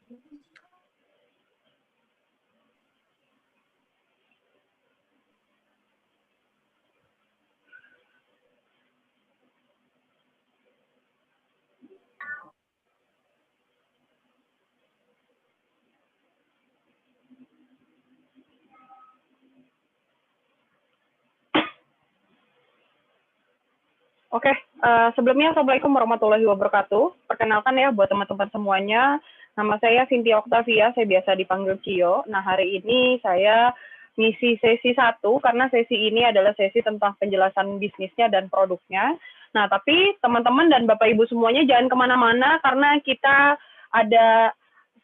Oke, sebelumnya Assalamualaikum warahmatullahi wabarakatuh. Perkenalkan ya buat teman-teman semuanya, nama saya Cynthia Octavia, saya biasa dipanggil Cio. Nah, hari ini saya ngisi sesi satu, karena sesi ini adalah sesi tentang penjelasan bisnisnya dan produknya. Nah, tapi teman-teman dan Bapak Ibu semuanya jangan kemana-mana, karena kita ada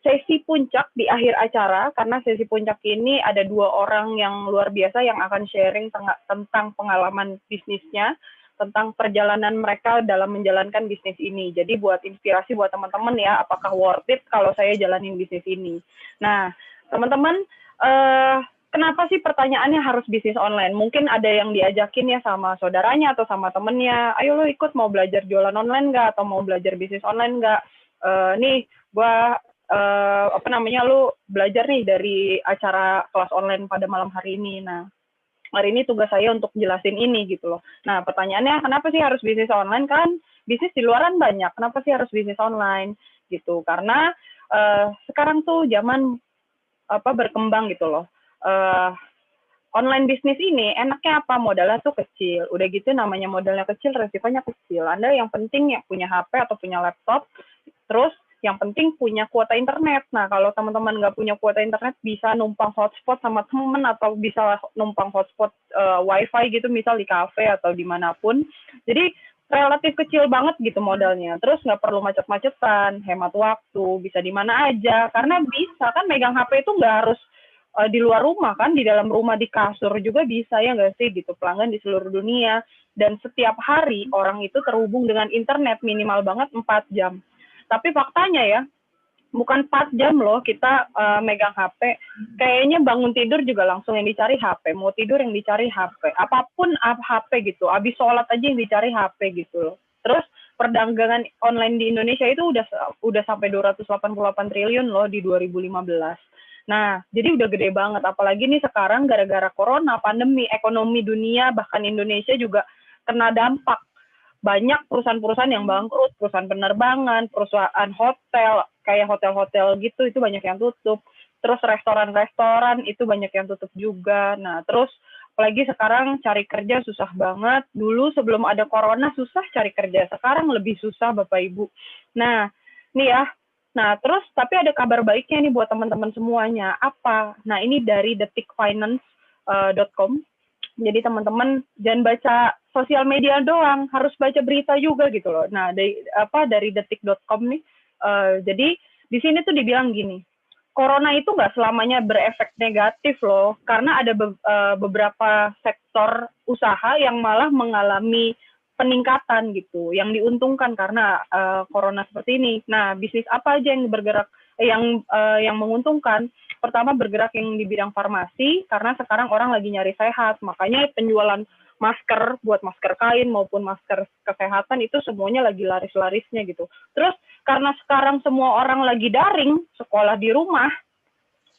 sesi puncak di akhir acara, karena sesi puncak ini ada 2 orang yang luar biasa yang akan sharing tentang pengalaman bisnisnya, tentang perjalanan mereka dalam menjalankan bisnis ini. Jadi buat inspirasi buat teman-teman ya, apakah worth it kalau saya jalanin bisnis ini. Nah, teman-teman, kenapa sih pertanyaannya harus bisnis online? Mungkin ada yang diajakin ya sama saudaranya atau sama temennya, ayo lo ikut mau belajar jualan online nggak? Atau mau belajar bisnis online nggak? Nih, gua lu belajar nih dari acara kelas online pada malam hari ini. Nah, hari ini tugas saya untuk jelasin ini gitu loh. Nah, pertanyaannya kenapa sih harus bisnis online? Kan bisnis di luaran banyak, kenapa sih harus bisnis online gitu? Karena sekarang tuh zaman berkembang gitu loh. Online bisnis ini enaknya apa? Modalnya tuh kecil. Udah gitu namanya modalnya kecil, resikonya kecil. Anda yang penting ya punya HP atau punya laptop, terus yang penting punya kuota internet. Nah, kalau teman-teman nggak punya kuota internet, bisa numpang hotspot sama temen, atau bisa numpang hotspot wifi gitu, misal di kafe atau dimanapun. Jadi, relatif kecil banget gitu modalnya. Terus nggak perlu macet-macetan, hemat waktu, bisa di mana aja. Karena bisa kan megang HP itu nggak harus di luar rumah kan, di dalam rumah, di kasur juga bisa ya nggak sih gitu, pelanggan di seluruh dunia. Dan setiap hari orang itu terhubung dengan internet minimal banget 4 jam. Tapi faktanya ya, bukan 4 jam loh kita megang HP. Kayaknya bangun tidur juga langsung yang dicari HP. Mau tidur yang dicari HP. Apapun HP gitu. Habis sholat aja yang dicari HP gitu loh. Terus perdagangan online di Indonesia itu udah sampai 288 triliun loh di 2015. Nah, jadi udah gede banget. Apalagi nih sekarang gara-gara corona, pandemi, ekonomi dunia, bahkan Indonesia juga kena dampak. Banyak perusahaan-perusahaan yang bangkrut, perusahaan penerbangan, perusahaan hotel, kayak hotel-hotel gitu, itu banyak yang tutup. Terus restoran-restoran itu banyak yang tutup juga. Nah, terus apalagi sekarang cari kerja susah banget. Dulu sebelum ada corona susah cari kerja, sekarang lebih susah Bapak Ibu. Nah, nih ya. Nah, terus tapi ada kabar baiknya nih buat teman-teman semuanya. Apa? Nah, ini dari detikfinance.com. Jadi teman-teman jangan baca sosial media doang, harus baca berita juga gitu loh. Nah, dari detik.com nih, jadi di sini tuh dibilang gini, corona itu nggak selamanya berefek negatif loh, karena ada beberapa sektor usaha yang malah mengalami peningkatan gitu, yang diuntungkan karena corona seperti ini. Nah, bisnis apa aja yang bergerak, yang menguntungkan? Pertama bergerak yang di bidang farmasi, karena sekarang orang lagi nyari sehat, makanya penjualan masker, buat masker kain maupun masker kesehatan itu semuanya lagi laris-larisnya gitu. Terus karena sekarang semua orang lagi daring, sekolah di rumah,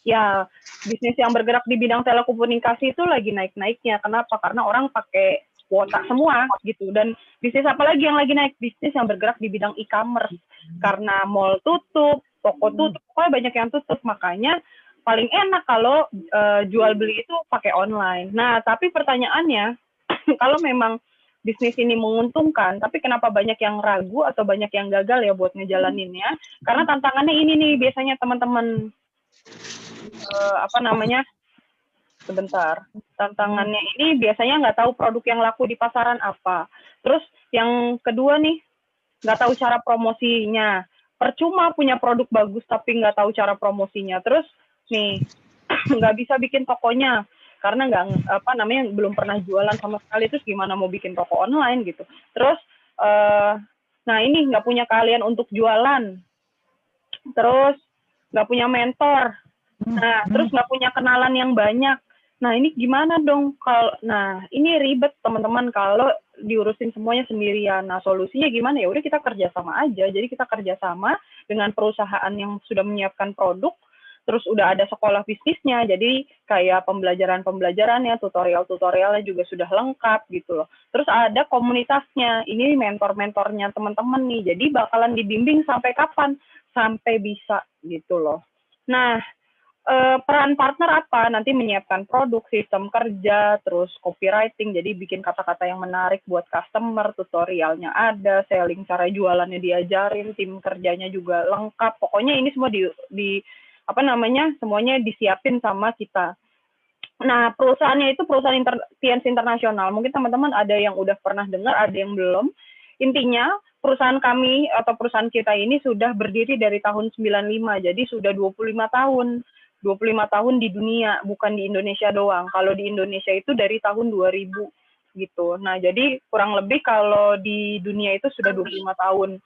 ya bisnis yang bergerak di bidang telekomunikasi itu lagi naik-naiknya. Kenapa? Karena orang pakai kuota semua gitu. Dan bisnis apa lagi yang lagi naik? Bisnis yang bergerak di bidang e-commerce. Karena mall tutup, toko tutup, pokoknya banyak yang tutup. Makanya paling enak kalau jual beli itu pakai online. Nah, tapi pertanyaannya, kalau memang bisnis ini menguntungkan, tapi kenapa banyak yang ragu atau banyak yang gagal ya buat ngejalaninnya? Karena tantangannya ini nih biasanya teman-teman, sebentar. Tantangannya ini biasanya nggak tahu produk yang laku di pasaran apa. Terus yang kedua nih, nggak tahu cara promosinya. Percuma punya produk bagus tapi nggak tahu cara promosinya. Terus nih, nggak bisa bikin tokonya karena belum pernah jualan sama sekali. Terus gimana mau bikin toko online gitu. Terus nah ini nggak punya keahlian untuk jualan. Terus nggak punya mentor. Nah, terus nggak punya kenalan yang banyak. Nah, ini gimana dong? Nah, ini ribet teman-teman kalau diurusin semuanya sendirian. Nah, solusinya gimana? Ya udah kita kerjasama aja. Jadi kita kerjasama dengan perusahaan yang sudah menyiapkan produk, terus udah ada sekolah bisnisnya, jadi kayak pembelajaran-pembelajarannya, tutorial-tutorialnya juga sudah lengkap gitu loh. Terus ada komunitasnya, ini mentor-mentornya teman-teman nih, jadi bakalan dibimbing sampai kapan? Sampai bisa gitu loh. Nah, peran partner apa? Nanti menyiapkan produk, sistem kerja, terus copywriting, jadi bikin kata-kata yang menarik buat customer, tutorialnya ada, selling cara jualannya diajarin, tim kerjanya juga lengkap. Pokoknya ini semua di apa namanya, semuanya disiapin sama kita. Nah, perusahaannya itu perusahaan TNC internasional. Mungkin teman-teman ada yang udah pernah dengar, ada yang belum. Intinya, perusahaan kami atau perusahaan kita ini sudah berdiri dari tahun 95, jadi sudah 25 tahun. 25 tahun di dunia, bukan di Indonesia doang. Kalau di Indonesia itu dari tahun 2000 gitu. Nah, jadi kurang lebih kalau di dunia itu sudah 25 tahun.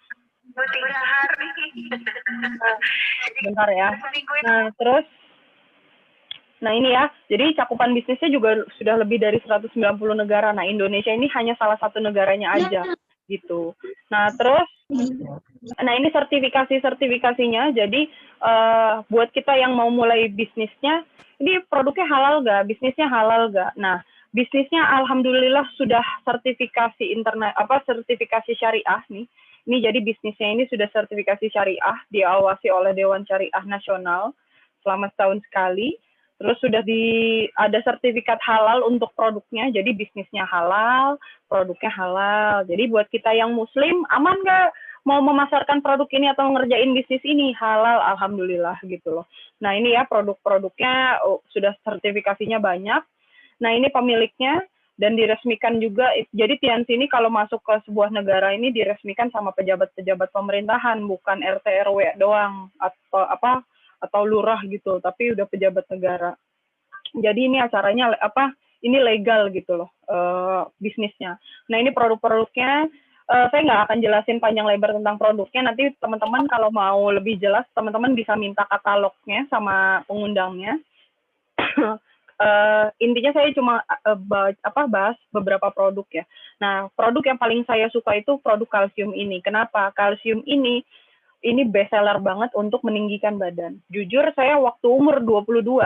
Bentar ya. Nah, terus nah ini ya, jadi cakupan bisnisnya juga sudah lebih dari 190 negara. Nah, Indonesia ini hanya salah satu negaranya aja gitu. Nah, terus nah ini sertifikasinya. Jadi buat kita yang mau mulai bisnisnya, ini produknya halal gak? Bisnisnya halal gak? Nah, bisnisnya alhamdulillah sudah sertifikasi sertifikasi syariah nih. Ini jadi bisnisnya ini sudah sertifikasi syariah, diawasi oleh Dewan Syariah Nasional selama setahun sekali. Terus sudah ada sertifikat halal untuk produknya, jadi bisnisnya halal, produknya halal. Jadi buat kita yang muslim, aman nggak mau memasarkan produk ini atau ngerjain bisnis ini? Halal, alhamdulillah gitu loh. Nah ini ya produk-produknya sudah sertifikasinya banyak. Nah ini pemiliknya dan diresmikan juga. Jadi TNC ini kalau masuk ke sebuah negara ini diresmikan sama pejabat-pejabat pemerintahan, bukan RT RW doang atau lurah gitu, tapi udah pejabat negara. Jadi ini acaranya ini legal gitu loh bisnisnya. Nah ini produk-produknya saya nggak akan jelasin panjang lebar tentang produknya. Nanti teman-teman kalau mau lebih jelas, teman-teman bisa minta katalognya sama pengundangnya. Intinya saya cuma bahas beberapa produk ya. Nah, produk yang paling saya suka itu produk kalsium ini. Kenapa? Kalsium ini best seller banget untuk meninggikan badan. Jujur saya waktu umur 22,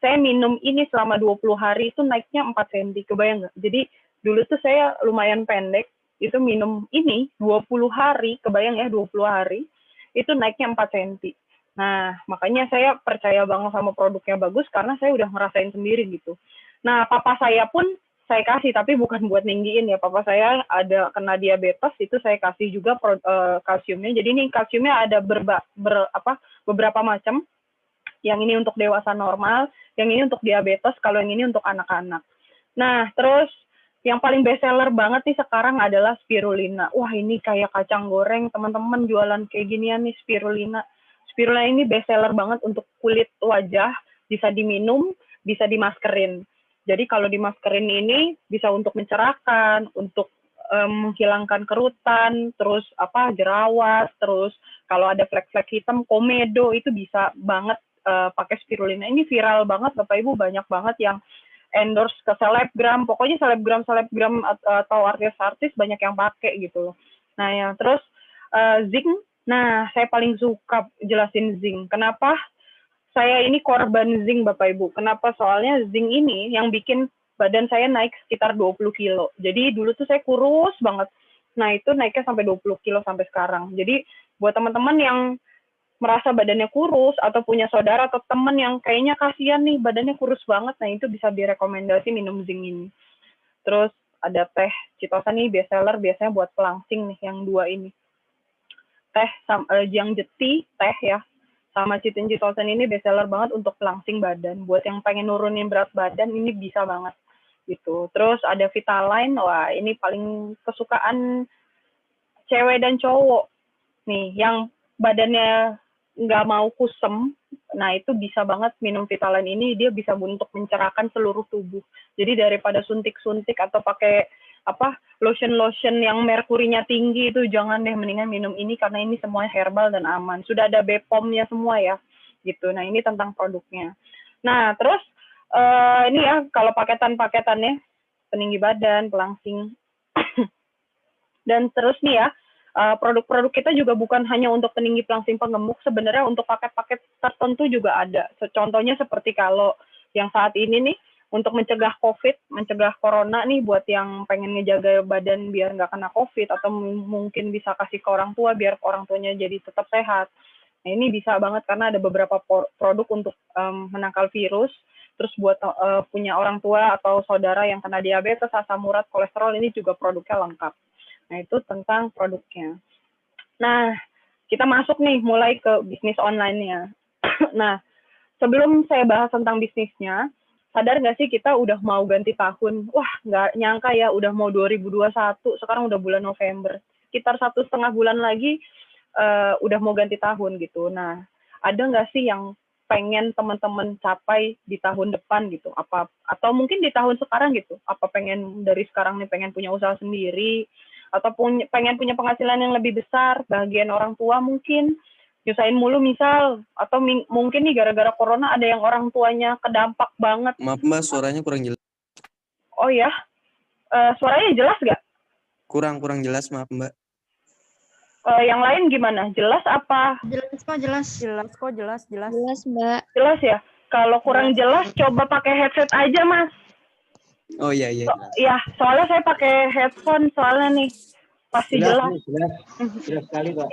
saya minum ini selama 20 hari itu naiknya 4 cm. Kebayang nggak? Jadi dulu tuh saya lumayan pendek, itu minum ini 20 hari, kebayang ya 20 hari, itu naiknya 4 cm. Nah, makanya saya percaya banget sama produknya bagus karena saya udah ngerasain sendiri gitu. Nah, papa saya pun saya kasih, tapi bukan buat ninggiin ya. Papa saya ada kena diabetes, itu saya kasih juga kalsiumnya. Jadi ini kalsiumnya ada beberapa macam. Yang ini untuk dewasa normal, yang ini untuk diabetes, kalau yang ini untuk anak-anak. Nah, terus yang paling best seller banget nih sekarang adalah spirulina. Wah, ini kayak kacang goreng, teman-teman jualan kayak ginian nih spirulina. Spirulina ini best seller banget untuk kulit wajah, bisa diminum, bisa dimaskerin. Jadi kalau dimaskerin ini bisa untuk mencerahkan, untuk menghilangkan kerutan, terus jerawat, terus kalau ada flek-flek hitam, komedo itu bisa banget pakai spirulina. Ini viral banget, Bapak Ibu, banyak banget yang endorse ke selebgram, pokoknya selebgram atau artis-artis banyak yang pakai gitu loh. Nah ya, terus zinc, nah saya paling suka jelasin zinc. Kenapa? Saya ini korban zinc Bapak Ibu. Kenapa? Soalnya zinc ini yang bikin badan saya naik sekitar 20 kilo. Jadi dulu tuh saya kurus banget. Nah itu naiknya sampai 20 kilo sampai sekarang. Jadi buat teman-teman yang merasa badannya kurus atau punya saudara atau teman yang kayaknya kasihan nih badannya kurus banget, nah itu bisa direkomendasi minum zinc ini. Terus ada teh Citosa nih best seller biasanya buat pelangsing nih yang dua ini. Teh yang jeti teh ya sama Citosan ini best seller banget untuk pelangsing badan. Buat yang pengen nurunin berat badan ini bisa banget gitu. Terus ada Vitaline, wah ini paling kesukaan cewek dan cowok nih yang badannya nggak mau kusem. Nah itu bisa banget minum Vitaline ini, dia bisa untuk mencerahkan seluruh tubuh. Jadi daripada suntik-suntik atau pakai lotion yang merkurinya tinggi itu jangan deh, mendingan minum ini karena ini semuanya herbal dan aman. Sudah ada BPOM-nya semua ya gitu. Nah ini tentang produknya. Nah terus ini ya kalau paketannya peninggi badan, pelangsing, Dan terus nih ya, produk-produk kita juga bukan hanya untuk peninggi pelangsing penggemuk, sebenarnya untuk paket-paket tertentu juga ada. Contohnya seperti kalau yang saat ini nih, untuk mencegah COVID, mencegah corona nih buat yang pengen ngejaga badan biar nggak kena COVID, atau mungkin bisa kasih ke orang tua biar orang tuanya jadi tetap sehat. Nah, ini bisa banget karena ada beberapa produk untuk menangkal virus. Terus buat punya orang tua atau saudara yang kena diabetes, asam urat, kolesterol, ini juga produknya lengkap. Nah, itu tentang produknya. Nah, kita masuk nih mulai ke bisnis online-nya. Nah, sebelum saya bahas tentang bisnisnya, sadar nggak sih kita udah mau ganti tahun? Wah, nggak nyangka ya udah mau 2021, sekarang udah bulan November. Sekitar 1,5 bulan lagi udah mau ganti tahun gitu. Nah, ada nggak sih yang pengen teman-teman capai di tahun depan gitu? Apa atau mungkin di tahun sekarang gitu? Apa pengen dari sekarang nih pengen punya usaha sendiri atau pengen punya penghasilan yang lebih besar, bagian orang tua mungkin nyusahin mulu misal, atau mungkin nih gara-gara corona ada yang orang tuanya kedampak banget. Maaf Mbak, suaranya kurang jelas. Oh ya, suaranya jelas nggak? Kurang jelas, maaf Mbak. Yang lain gimana? Jelas apa? Jelas kok, jelas. Jelas kok, jelas. Jelas, Mbak. Jelas ya? Kalau kurang jelas, coba pakai headset aja, Mas. Oh iya. Ya, soalnya saya pakai headphone soalnya nih. Pasti jelas. Jelas sekali, Pak.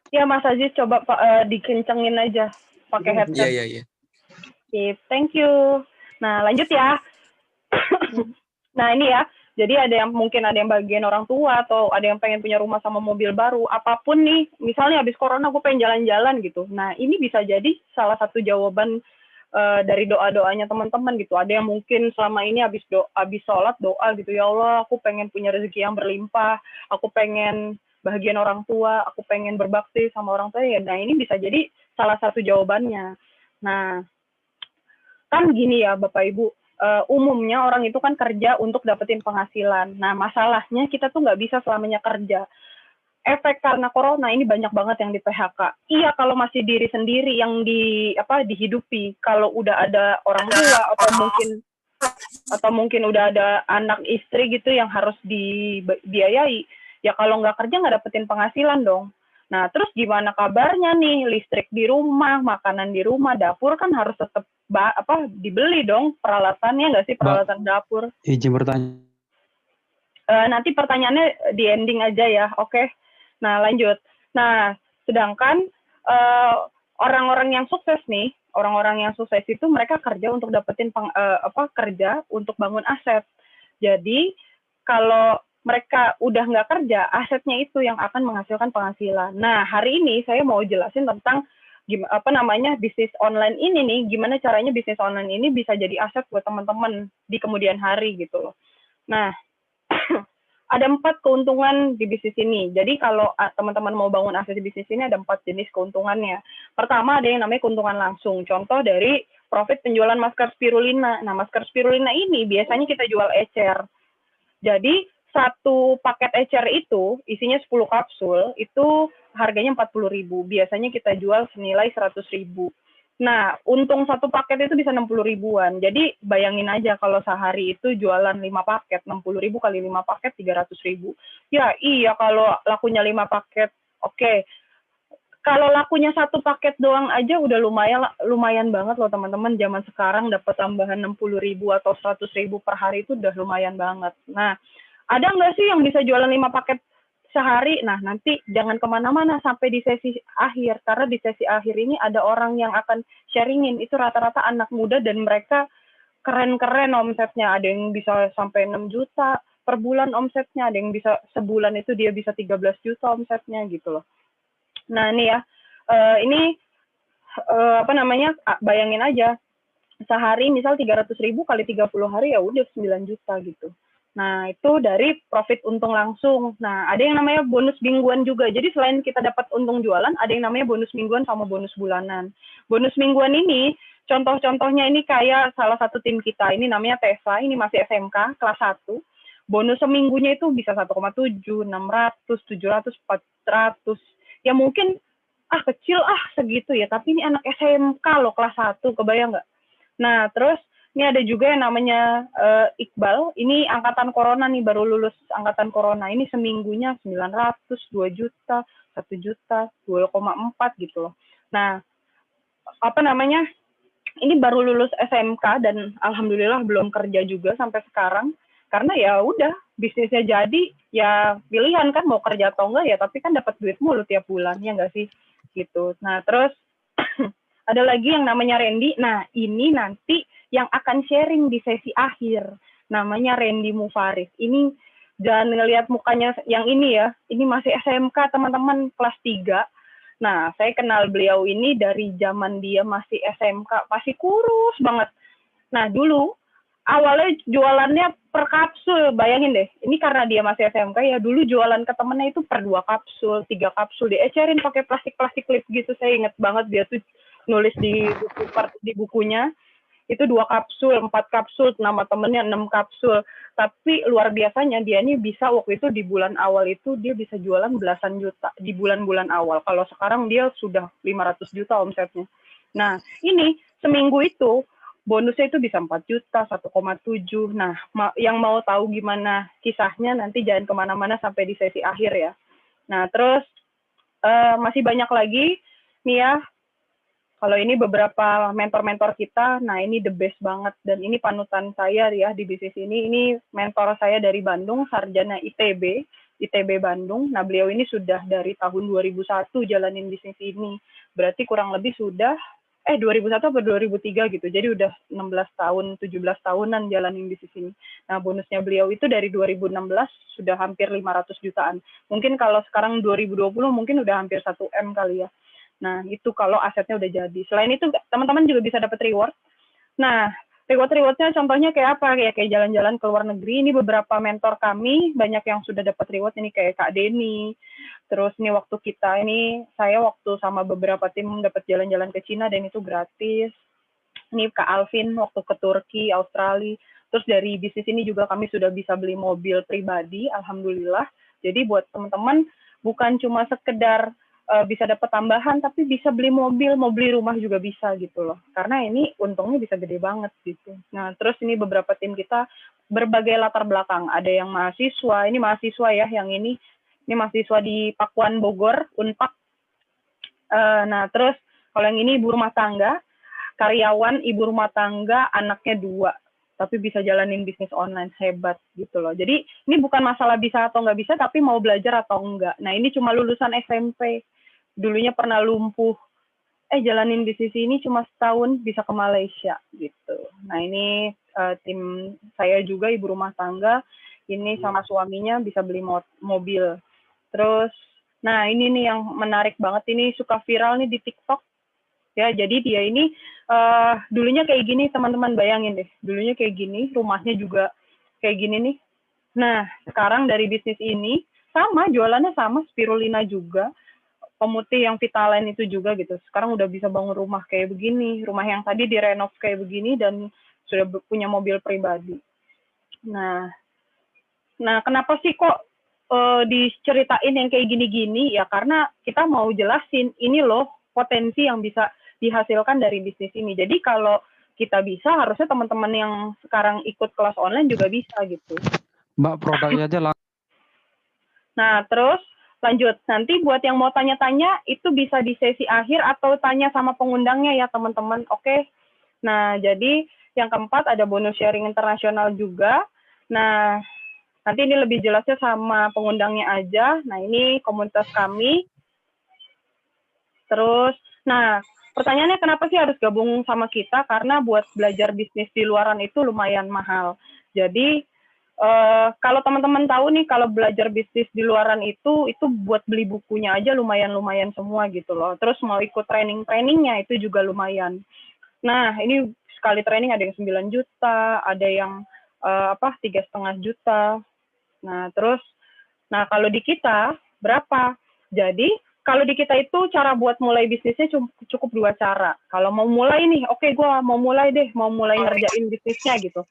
Ya, Mas Aziz coba dikencengin aja pakai headset. Iya. Oke, thank you. Nah, lanjut ya. Nah, ini ya. Jadi ada yang mungkin ada yang bagian orang tua atau ada yang pengen punya rumah sama mobil baru, apapun nih. Misalnya habis corona gue pengen jalan-jalan gitu. Nah, ini bisa jadi salah satu jawaban dari doa-doanya teman-teman gitu. Ada yang mungkin selama ini habis sholat doa gitu, ya Allah, aku pengen punya rezeki yang berlimpah, aku pengen bahagian orang tua, aku pengen berbakti sama orang tua ya. Nah, ini bisa jadi salah satu jawabannya. Nah, kan gini ya Bapak Ibu, umumnya orang itu kan kerja untuk dapetin penghasilan. Nah, masalahnya kita tuh nggak bisa selamanya kerja. Efek karena corona ini banyak banget yang di PHK. Iya, kalau masih diri sendiri yang dihidupi. Kalau udah ada orang tua atau mungkin udah ada anak istri gitu yang harus dibiayai, ya kalau nggak kerja nggak dapetin penghasilan dong. Nah, terus gimana kabarnya nih? Listrik di rumah, makanan di rumah, dapur kan harus tetap dibeli dong peralatannya, nggak sih, peralatan dapur. Izin bertanya. Nanti pertanyaannya di ending aja ya, oke? Nah, lanjut. Nah, sedangkan orang-orang yang sukses nih, orang-orang yang sukses itu mereka kerja untuk dapetin kerja untuk bangun aset. Jadi kalau mereka udah nggak kerja, asetnya itu yang akan menghasilkan penghasilan. Nah, hari ini saya mau jelasin tentang bisnis online ini nih, gimana caranya bisnis online ini bisa jadi aset buat teman-teman di kemudian hari gitu loh. Nah, ada 4 keuntungan di bisnis ini. Jadi kalau teman-teman mau bangun aset di bisnis ini ada 4 jenis keuntungannya. Pertama ada yang namanya keuntungan langsung. Contoh dari profit penjualan masker spirulina. Nah, masker spirulina ini biasanya kita jual ecer. Jadi satu paket ecer itu isinya 10 kapsul, itu harganya 40.000. Biasanya kita jual senilai 100.000. Nah, untung satu paket itu bisa 60 ribuan. Jadi bayangin aja kalau sehari itu jualan 5 paket, 60.000 kali 5 paket 300.000. Ya iya, kalau lakunya 5 paket, oke. Kalau lakunya satu paket doang aja udah lumayan banget loh teman-teman. Zaman sekarang dapat tambahan 60.000 atau 100.000 per hari itu udah lumayan banget. Nah, ada nggak sih yang bisa jualan 5 paket sehari? Nah, nanti jangan kemana-mana sampai di sesi akhir. Karena di sesi akhir ini ada orang yang akan sharingin. Itu rata-rata anak muda dan mereka keren-keren omsetnya. Ada yang bisa sampai 6 juta per bulan omsetnya. Ada yang bisa sebulan itu dia bisa 13 juta omsetnya gitu loh. Nah, ini ya. Ini bayangin aja. Sehari misal 300.000 kali 30 hari ya udah 9 juta gitu. Nah, itu dari profit untung langsung. Nah, ada yang namanya bonus mingguan juga. Jadi selain kita dapat untung jualan, ada yang namanya bonus mingguan sama bonus bulanan. Bonus mingguan ini, contoh-contohnya ini kayak salah satu tim kita, ini namanya Tesa, ini masih SMK, kelas 1. Bonus seminggunya itu bisa 1,7, 600, 700, 400. Ya mungkin, kecil segitu ya, tapi ini anak SMK loh, kelas 1, kebayang nggak? Nah, terus Ini ada juga yang namanya Iqbal. Ini angkatan corona nih, baru lulus angkatan corona. Ini seminggunya 900, 2 juta, 1 juta, 2,4 gitu loh. Nah, apa namanya? Ini baru lulus SMK dan alhamdulillah belum kerja juga sampai sekarang. Karena ya udah, bisnisnya jadi, ya pilihan kan mau kerja atau enggak ya, tapi kan dapat duit mulu tiap bulan, ya enggak sih? Gitu. Nah, terus ada lagi yang namanya Randy. Nah, ini nanti yang akan sharing di sesi akhir. Namanya Randy Mufaris. Ini jangan ngelihat mukanya yang ini ya. Ini masih SMK, teman-teman, kelas 3. Nah, saya kenal beliau ini dari zaman dia masih SMK. Masih kurus banget. Nah, dulu awalnya jualannya per kapsul. Bayangin deh, ini karena dia masih SMK ya, dulu jualan ke temennya itu per 2 kapsul, 3 kapsul. Diecerin pakai plastik-plastik klip gitu. Saya inget banget dia tuh nulis di bukunya itu 2 kapsul, 4 kapsul, nama temennya 6 kapsul. Tapi luar biasanya dia ini bisa waktu itu di bulan awal itu dia bisa jualan belasan juta di bulan-bulan awal. Kalau sekarang dia sudah 500 juta omsetnya. Nah, ini seminggu itu bonusnya itu bisa 4 juta, 1,7. Nah, yang mau tahu gimana kisahnya nanti jangan kemana-mana sampai di sesi akhir ya. Nah, terus masih banyak lagi nih ya. Kalau ini beberapa mentor-mentor kita, nah ini the best banget. Dan ini panutan saya ya di bisnis ini. Ini mentor saya dari Bandung, sarjana ITB Bandung. Nah beliau ini sudah dari tahun 2001 jalanin bisnis ini. Berarti kurang lebih sudah, 2001 atau 2003 gitu. Jadi udah 16 tahun, 17 tahunan jalanin bisnis ini. Nah bonusnya beliau itu dari 2016 sudah hampir 500 jutaan. Mungkin kalau sekarang 2020 mungkin udah hampir 1 M kali ya. Nah, itu kalau asetnya udah jadi. Selain itu, teman-teman juga bisa dapat reward. Nah, reward-rewardnya contohnya kayak apa? Kayak jalan-jalan ke luar negeri. Ini beberapa mentor kami, banyak yang sudah dapat reward. Ini kayak Kak Denny. Terus ini waktu kita, ini saya waktu sama beberapa tim dapat jalan-jalan ke Cina dan itu gratis. Ini Kak Alvin waktu ke Turki, Australia. Terus dari bisnis ini juga kami sudah bisa beli mobil pribadi, alhamdulillah. Jadi buat teman-teman, bukan cuma sekedar bisa dapat tambahan, tapi bisa beli mobil, mau beli rumah juga bisa gitu loh. Karena ini untungnya bisa gede banget gitu. Nah, terus ini beberapa tim kita berbagai latar belakang. Ada yang mahasiswa, ini mahasiswa ya yang ini mahasiswa di Pakuan Bogor, Unpak. Nah, terus kalau yang ini ibu rumah tangga, karyawan, ibu rumah tangga, anaknya 2. Tapi bisa jalanin bisnis online, hebat gitu loh. Jadi ini bukan masalah bisa atau nggak bisa, tapi mau belajar atau enggak. Nah ini cuma lulusan SMP, dulunya pernah lumpuh, jalanin bisnis ini cuma setahun bisa ke Malaysia gitu. Nah ini tim saya juga ibu rumah tangga, ini sama suaminya bisa beli mobil. Terus, nah ini nih yang menarik banget, ini suka viral nih di TikTok. Ya, jadi dia ini dulunya kayak gini, teman-teman bayangin deh. Dulunya kayak gini, rumahnya juga kayak gini nih. Nah, sekarang dari bisnis ini, sama, jualannya sama, spirulina juga. Pemutih yang Vitaline itu juga gitu. Sekarang udah bisa bangun rumah kayak begini. Rumah yang tadi direnov kayak begini dan sudah punya mobil pribadi. Nah kenapa sih kok diceritain yang kayak gini-gini? Ya karena kita mau jelasin, ini loh potensi yang bisa dihasilkan dari bisnis ini. Jadi kalau kita bisa, harusnya teman-teman yang sekarang ikut kelas online juga bisa gitu. Mbak, produknya aja langsung. Nah, terus lanjut. Nanti buat yang mau tanya-tanya, itu bisa di sesi akhir atau tanya sama pengundangnya ya teman-teman. Oke. Nah, jadi yang keempat ada bonus sharing internasional juga. Nah, nanti ini lebih jelasnya sama pengundangnya aja. Nah, ini komunitas kami. Terus, nah, pertanyaannya kenapa sih harus gabung sama kita? Karena buat belajar bisnis di luaran itu lumayan mahal. Jadi, kalau teman-teman tahu nih, kalau belajar bisnis di luaran itu buat beli bukunya aja lumayan-lumayan semua gitu loh. Terus mau ikut training-trainingnya itu juga lumayan. Nah, ini sekali training ada yang 9 juta, ada yang 3,5 juta. Nah, terus, kalau di kita berapa? Jadi, kalau di kita itu cara buat mulai bisnisnya cukup 2 cara. Kalau mau mulai nih, oke, gue mau mulai deh, mau mulai ngerjain bisnisnya gitu.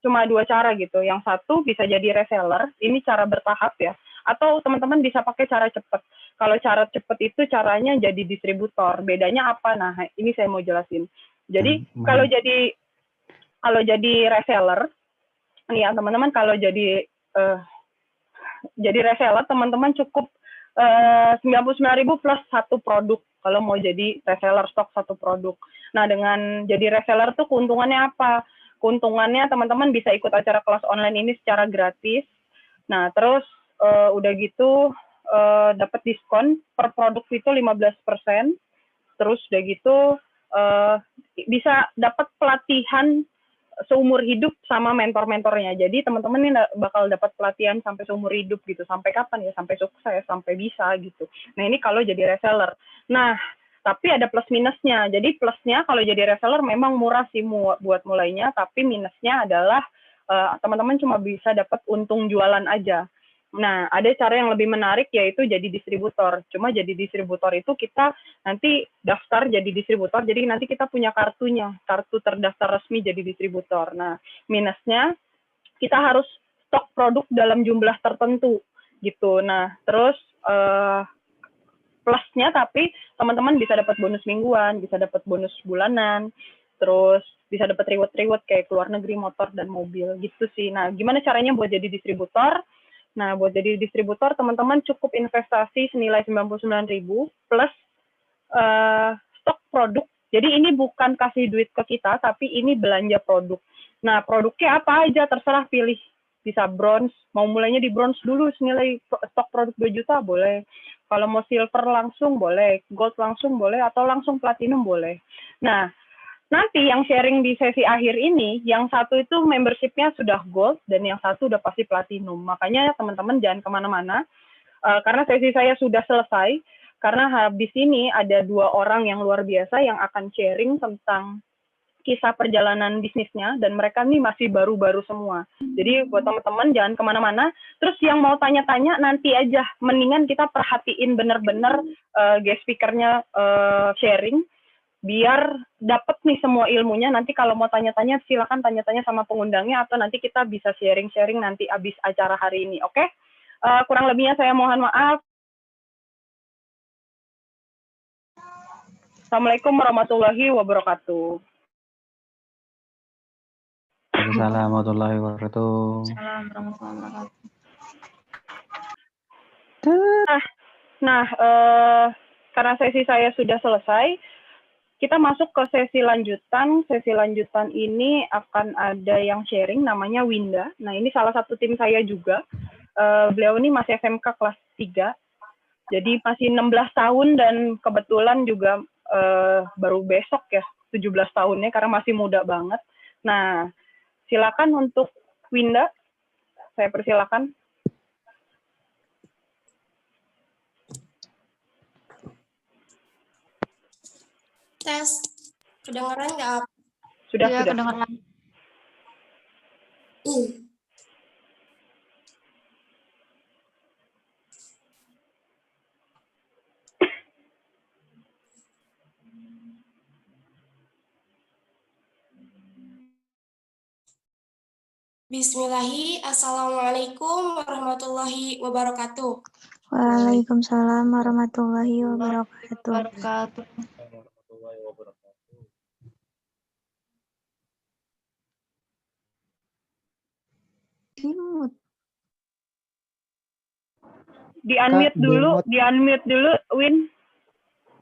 Cuma 2 cara gitu. Yang satu bisa jadi reseller, ini cara bertahap ya. Atau teman-teman bisa pakai cara cepat. Kalau cara cepat itu caranya jadi distributor. Bedanya apa? Nah, ini saya mau jelasin. Jadi kalau jadi kalau jadi reseller, nih ya teman-teman, kalau jadi reseller teman-teman cukup 99.000 plus satu produk kalau mau jadi reseller stok satu produk. Nah, dengan jadi reseller tuh keuntungannya apa? Keuntungannya teman-teman bisa ikut acara kelas online ini secara gratis. Nah, terus udah gitu dapat diskon per produk itu 15%. Terus udah gitu bisa dapat pelatihan seumur hidup sama mentor-mentornya. Jadi teman-teman ini bakal dapat pelatihan sampai seumur hidup gitu. Sampai kapan ya? Sampai sukses, sampai bisa gitu. Nah, ini kalau jadi reseller. Nah, tapi ada plus minusnya. Jadi plusnya kalau jadi reseller memang murah sih buat mulainya, tapi minusnya adalah teman-teman cuma bisa dapat untung jualan aja. Nah, ada cara yang lebih menarik yaitu jadi distributor. Cuma jadi distributor itu kita nanti daftar jadi distributor, jadi nanti kita punya kartunya, kartu terdaftar resmi jadi distributor. Nah, minusnya kita harus stok produk dalam jumlah tertentu gitu. Nah, terus plusnya tapi teman-teman bisa dapat bonus mingguan, bisa dapat bonus bulanan, terus bisa dapat reward-reward kayak keluar negeri, motor, dan mobil gitu sih. Nah, gimana caranya buat jadi distributor? Nah, buat jadi distributor, teman-teman cukup investasi senilai 99.000 plus stok produk. Jadi ini bukan kasih duit ke kita, tapi ini belanja produk. Nah, produknya apa aja, terserah pilih. Bisa bronze, mau mulainya di bronze dulu, senilai stok produk 2 juta, boleh. Kalau mau silver langsung, boleh. Gold langsung, boleh. Atau langsung platinum, boleh. Nah, nanti yang sharing di sesi akhir ini, yang satu itu membership-nya sudah gold, dan yang satu udah pasti platinum. Makanya teman-teman jangan kemana-mana, karena sesi saya sudah selesai, karena habis ini ada 2 orang yang luar biasa yang akan sharing tentang kisah perjalanan bisnisnya, dan mereka nih masih baru-baru semua. Jadi buat teman-teman jangan kemana-mana, terus yang mau tanya-tanya nanti aja, mendingan kita perhatiin bener-bener guest speaker-nya sharing, biar dapat nih semua ilmunya. Nanti kalau mau tanya-tanya silakan tanya-tanya sama pengundangnya, atau nanti kita bisa sharing-sharing nanti abis acara hari ini. Oke? Kurang lebihnya saya mohon maaf. Assalamualaikum warahmatullahi wabarakatuh. Waalaikumsalam warahmatullahi wabarakatuh. Assalamualaikum warahmatullahi wabarakatuh. Nah, karena sesi saya sudah selesai, kita masuk ke sesi lanjutan. Sesi lanjutan ini akan ada yang sharing, namanya Winda. Nah, ini salah satu tim saya juga. Beliau ini masih SMK kelas 3, jadi masih 16 tahun, dan kebetulan juga baru besok ya, 17 tahunnya, karena masih muda banget. Nah, silakan untuk Winda, saya persilakan. Tes, kedengaran nggak? Sudah, Iya, sudah. kedengaran. Bismillahi, Assalamualaikum warahmatullahi wabarakatuh. Waalaikumsalam warahmatullahi wabarakatuh. Wabarakatuh. Dimut. Di-unmute dulu, Win.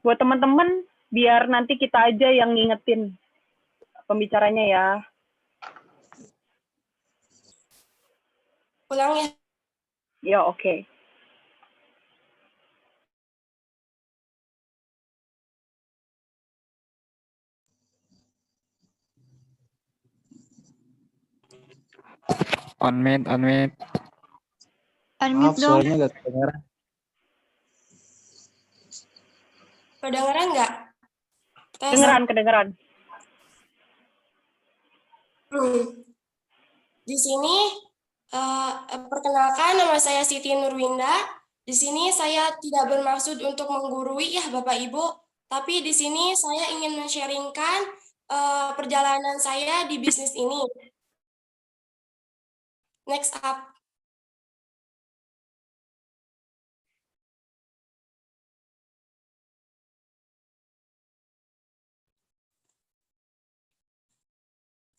Buat teman-teman, biar nanti kita aja yang ngingetin pembicaranya ya. Ulang ya. Ya, oke. Unmute. Unmute Maaf, dong. suaranya nggak kedengeran. Kedengaran nggak? Tes. Kedengeran. Di sini, perkenalkan, nama saya Siti Nurwinda. Di sini saya tidak bermaksud untuk menggurui ya Bapak Ibu, tapi di sini saya ingin men-sharingkan perjalanan saya di bisnis ini. Next up.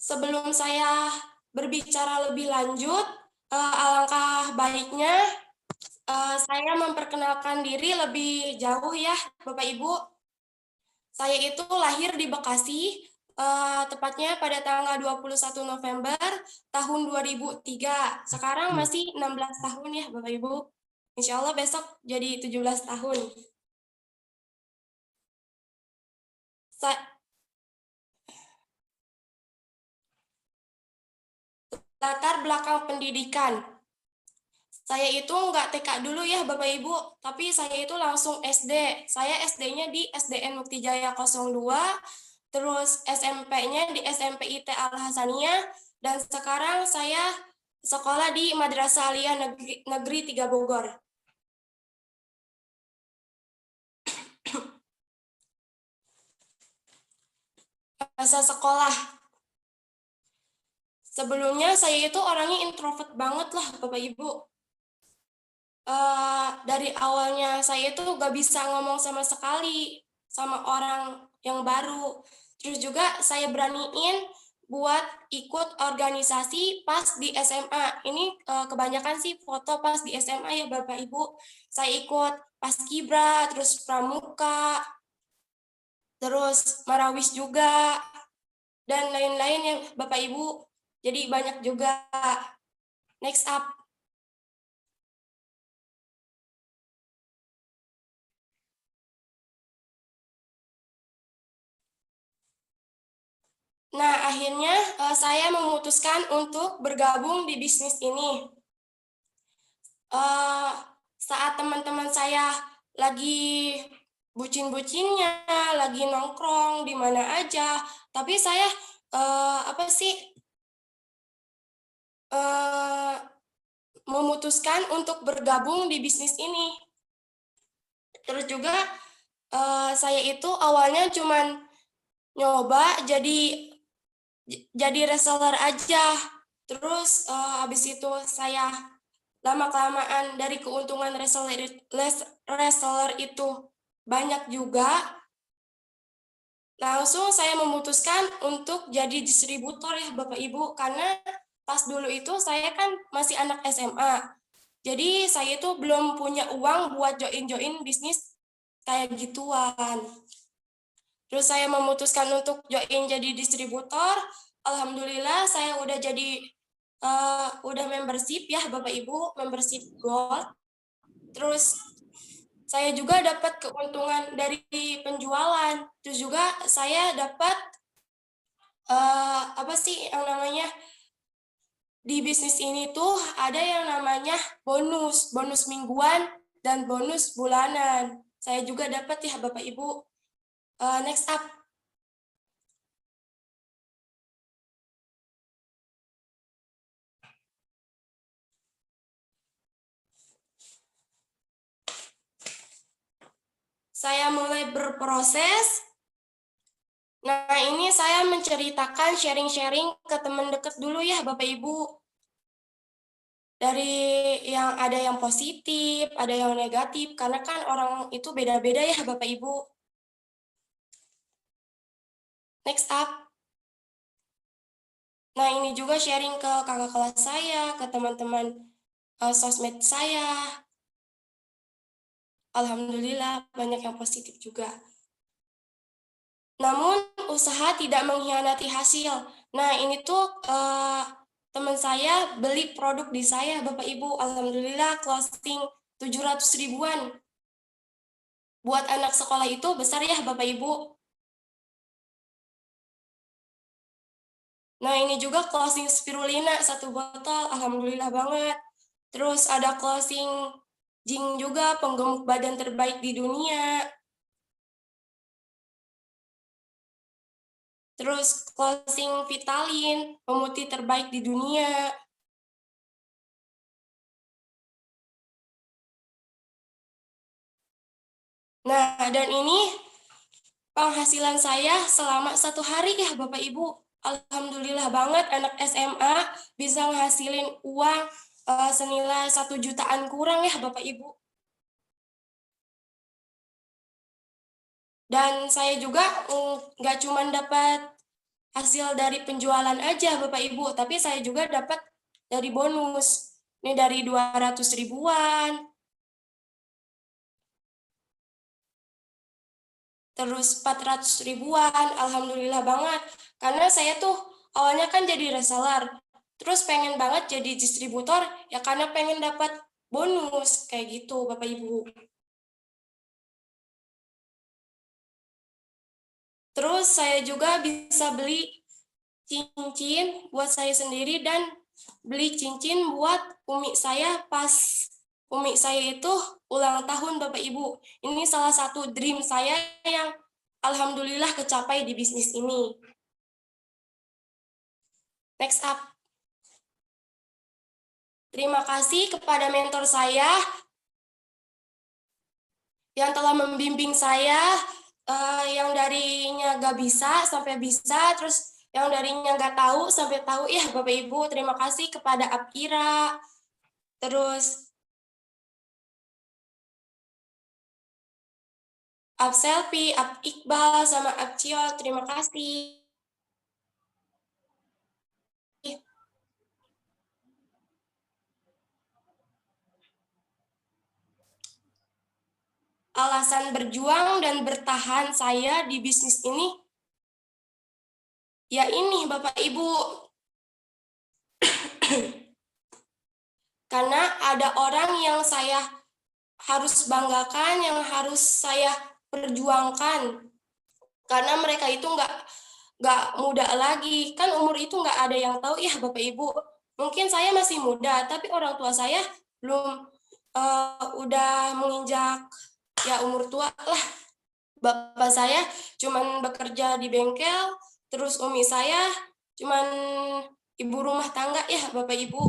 Sebelum saya berbicara lebih lanjut, alangkah baiknya saya memperkenalkan diri lebih jauh ya, Bapak Ibu. Saya itu lahir di Bekasi, tepatnya pada tanggal 21 November tahun 2003. Sekarang masih 16 tahun ya, Bapak Ibu. Insya Allah besok jadi 17 tahun. Latar belakang pendidikan. Saya itu nggak TK dulu ya Bapak Ibu, tapi saya itu langsung SD. Saya SD-nya di SDN Mukti Jaya 02, terus SMP-nya di SMP IT Al Hasaniyah, dan sekarang saya sekolah di Madrasah Aliyah Negeri 3 Bogor. Masa sekolah. Sebelumnya saya itu orangnya introvert banget lah Bapak Ibu. Dari awalnya saya itu gak bisa ngomong sama sekali sama orang yang baru. Terus juga saya beraniin buat ikut organisasi pas di SMA. Ini kebanyakan sih foto pas di SMA ya Bapak Ibu. Saya ikut Paskibra, terus Pramuka, terus Marawis juga, dan lain-lain yang Bapak Ibu. Jadi banyak juga. Next up. Nah, akhirnya saya memutuskan untuk bergabung di bisnis ini. Saat teman-teman saya lagi bucin-bucinnya, lagi nongkrong di mana aja, tapi saya memutuskan untuk bergabung di bisnis ini. Terus juga saya itu awalnya cuman nyoba jadi reseller aja. Terus habis itu saya lama-kelamaan dari keuntungan reseller itu banyak juga. Langsung saya memutuskan untuk jadi distributor ya Bapak Ibu, karena pas dulu itu saya kan masih anak SMA. Jadi saya itu belum punya uang buat join bisnis kayak gituan. Terus saya memutuskan untuk join jadi distributor. Alhamdulillah saya udah jadi udah membership ya Bapak Ibu, membership Gold. Terus saya juga dapat keuntungan dari penjualan. Terus juga saya dapat di bisnis ini tuh ada yang namanya bonus mingguan dan bonus bulanan. Saya juga dapat ya Bapak Ibu. Next up. Saya mulai berproses. Nah, ini saya menceritakan sharing-sharing ke teman dekat dulu ya Bapak Ibu. Dari yang ada yang positif, ada yang negatif, karena kan orang itu beda-beda ya Bapak Ibu. Next up. Nah, ini juga sharing ke kakak kelas saya, ke teman-teman sosmed saya. Alhamdulillah banyak yang positif juga. Namun usaha tidak mengkhianati hasil. Nah, ini tuh teman saya beli produk di saya, Bapak Ibu. Alhamdulillah closing 700 ribuan. Buat anak sekolah itu besar ya Bapak Ibu. Nah, ini juga closing spirulina 1 botol. Alhamdulillah banget. Terus ada closing Jing juga, penggemuk badan terbaik di dunia. Terus closing Vitalin, pemutih terbaik di dunia. Nah, dan ini penghasilan saya selama 1 hari ya Bapak Ibu. Alhamdulillah banget anak SMA bisa menghasilin uang senilai 1 jutaan kurang ya Bapak Ibu. Dan saya juga nggak cuma dapat hasil dari penjualan aja Bapak Ibu, tapi saya juga dapat dari bonus. Ini dari 200 ribuan, terus 400 ribuan, alhamdulillah banget. Karena saya tuh awalnya kan jadi reseller, terus pengen banget jadi distributor, ya karena pengen dapat bonus, kayak gitu Bapak Ibu. Terus saya juga bisa beli cincin buat saya sendiri dan beli cincin buat umi saya pas umi saya itu ulang tahun Bapak Ibu. Ini salah satu dream saya yang alhamdulillah kecapai di bisnis ini. Next up. Terima kasih kepada mentor saya yang telah membimbing saya, yang darinya nggak bisa sampai bisa, terus yang darinya nggak tahu sampai tahu. Ya Bapak Ibu, terima kasih kepada Apkira, terus Ap Selfie, Ap Iqbal, sama Ap Ciol, terima kasih. Alasan berjuang dan bertahan saya di bisnis ini, ya ini Bapak Ibu. Karena ada orang yang saya harus banggakan, yang harus saya perjuangkan. Karena mereka itu nggak muda lagi. Kan umur itu nggak ada yang tahu ya Bapak Ibu. Mungkin saya masih muda, tapi orang tua saya belum udah menginjak ya umur tua lah. Bapak saya cuman bekerja di bengkel, terus umi saya cuman ibu rumah tangga ya Bapak Ibu.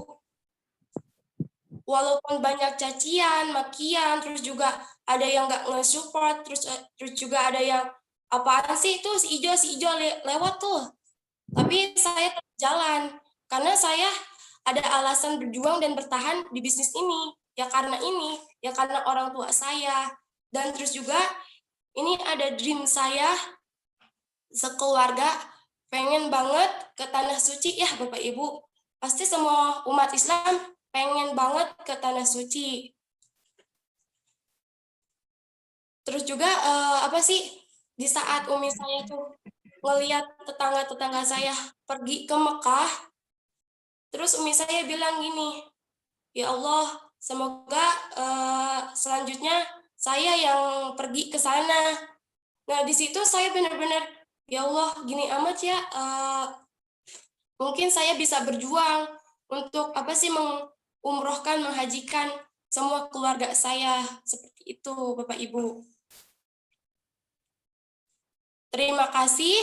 Walaupun banyak cacian, makian, terus juga ada yang nggak nge-support, terus juga ada yang apaan sih itu si ijo lewat tuh. Tapi saya tetap jalan karena saya ada alasan berjuang dan bertahan di bisnis ini. Ya karena orang tua saya. Dan terus juga ini ada dream saya sekeluarga pengen banget ke Tanah Suci ya Bapak Ibu. Pasti semua umat Islam pengen banget ke Tanah Suci. Terus juga apa sih di saat umi saya tuh ngelihat tetangga-tetangga saya pergi ke Mekah, terus umi saya bilang gini, ya Allah, semoga selanjutnya saya yang pergi ke sana. Nah di situ saya benar-benar, ya Allah, gini amat ya, mungkin saya bisa berjuang untuk apa sih mengumrohkan, menghajikan semua keluarga saya, seperti itu Bapak Ibu. Terima kasih.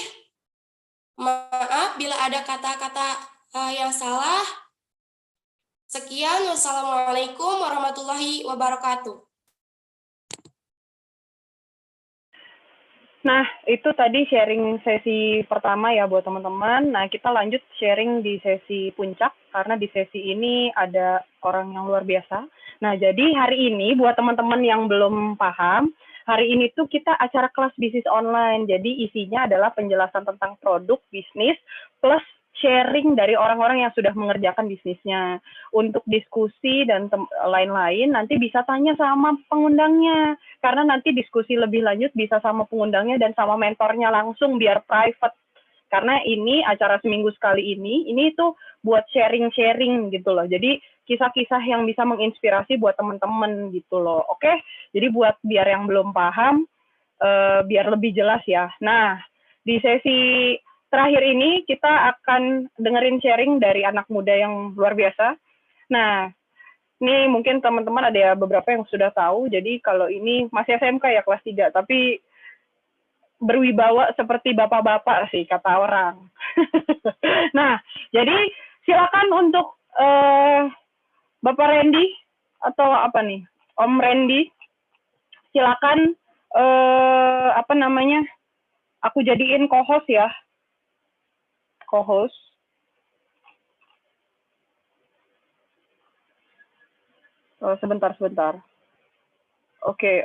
Maaf bila ada kata-kata yang salah. Sekian, wassalamualaikum warahmatullahi wabarakatuh. Nah, itu tadi sharing sesi pertama ya buat teman-teman. Nah, kita lanjut sharing di sesi puncak, karena di sesi ini ada orang yang luar biasa. Nah, jadi hari ini buat teman-teman yang belum paham, hari ini tuh kita acara kelas bisnis online. Jadi isinya adalah penjelasan tentang produk bisnis plus sharing dari orang-orang yang sudah mengerjakan bisnisnya. Untuk diskusi dan lain-lain nanti bisa tanya sama pengundangnya. Karena nanti diskusi lebih lanjut bisa sama pengundangnya dan sama mentornya langsung biar private. Karena ini acara seminggu sekali ini tuh buat sharing-sharing gitu loh. Jadi kisah-kisah yang bisa menginspirasi buat teman-teman gitu loh. Oke, jadi buat biar yang belum paham, biar lebih jelas ya. Nah, di sesi terakhir ini kita akan dengerin sharing dari anak muda yang luar biasa. Nah, ini mungkin teman-teman ada beberapa yang sudah tahu, jadi kalau ini masih SMK ya kelas 3, tapi berwibawa seperti bapak-bapak sih kata orang. Nah, jadi silakan untuk Bapak Randy atau apa nih, Om Randy, silakan apa namanya, aku jadiin co-host ya, co-host. Oh, sebentar. Oke.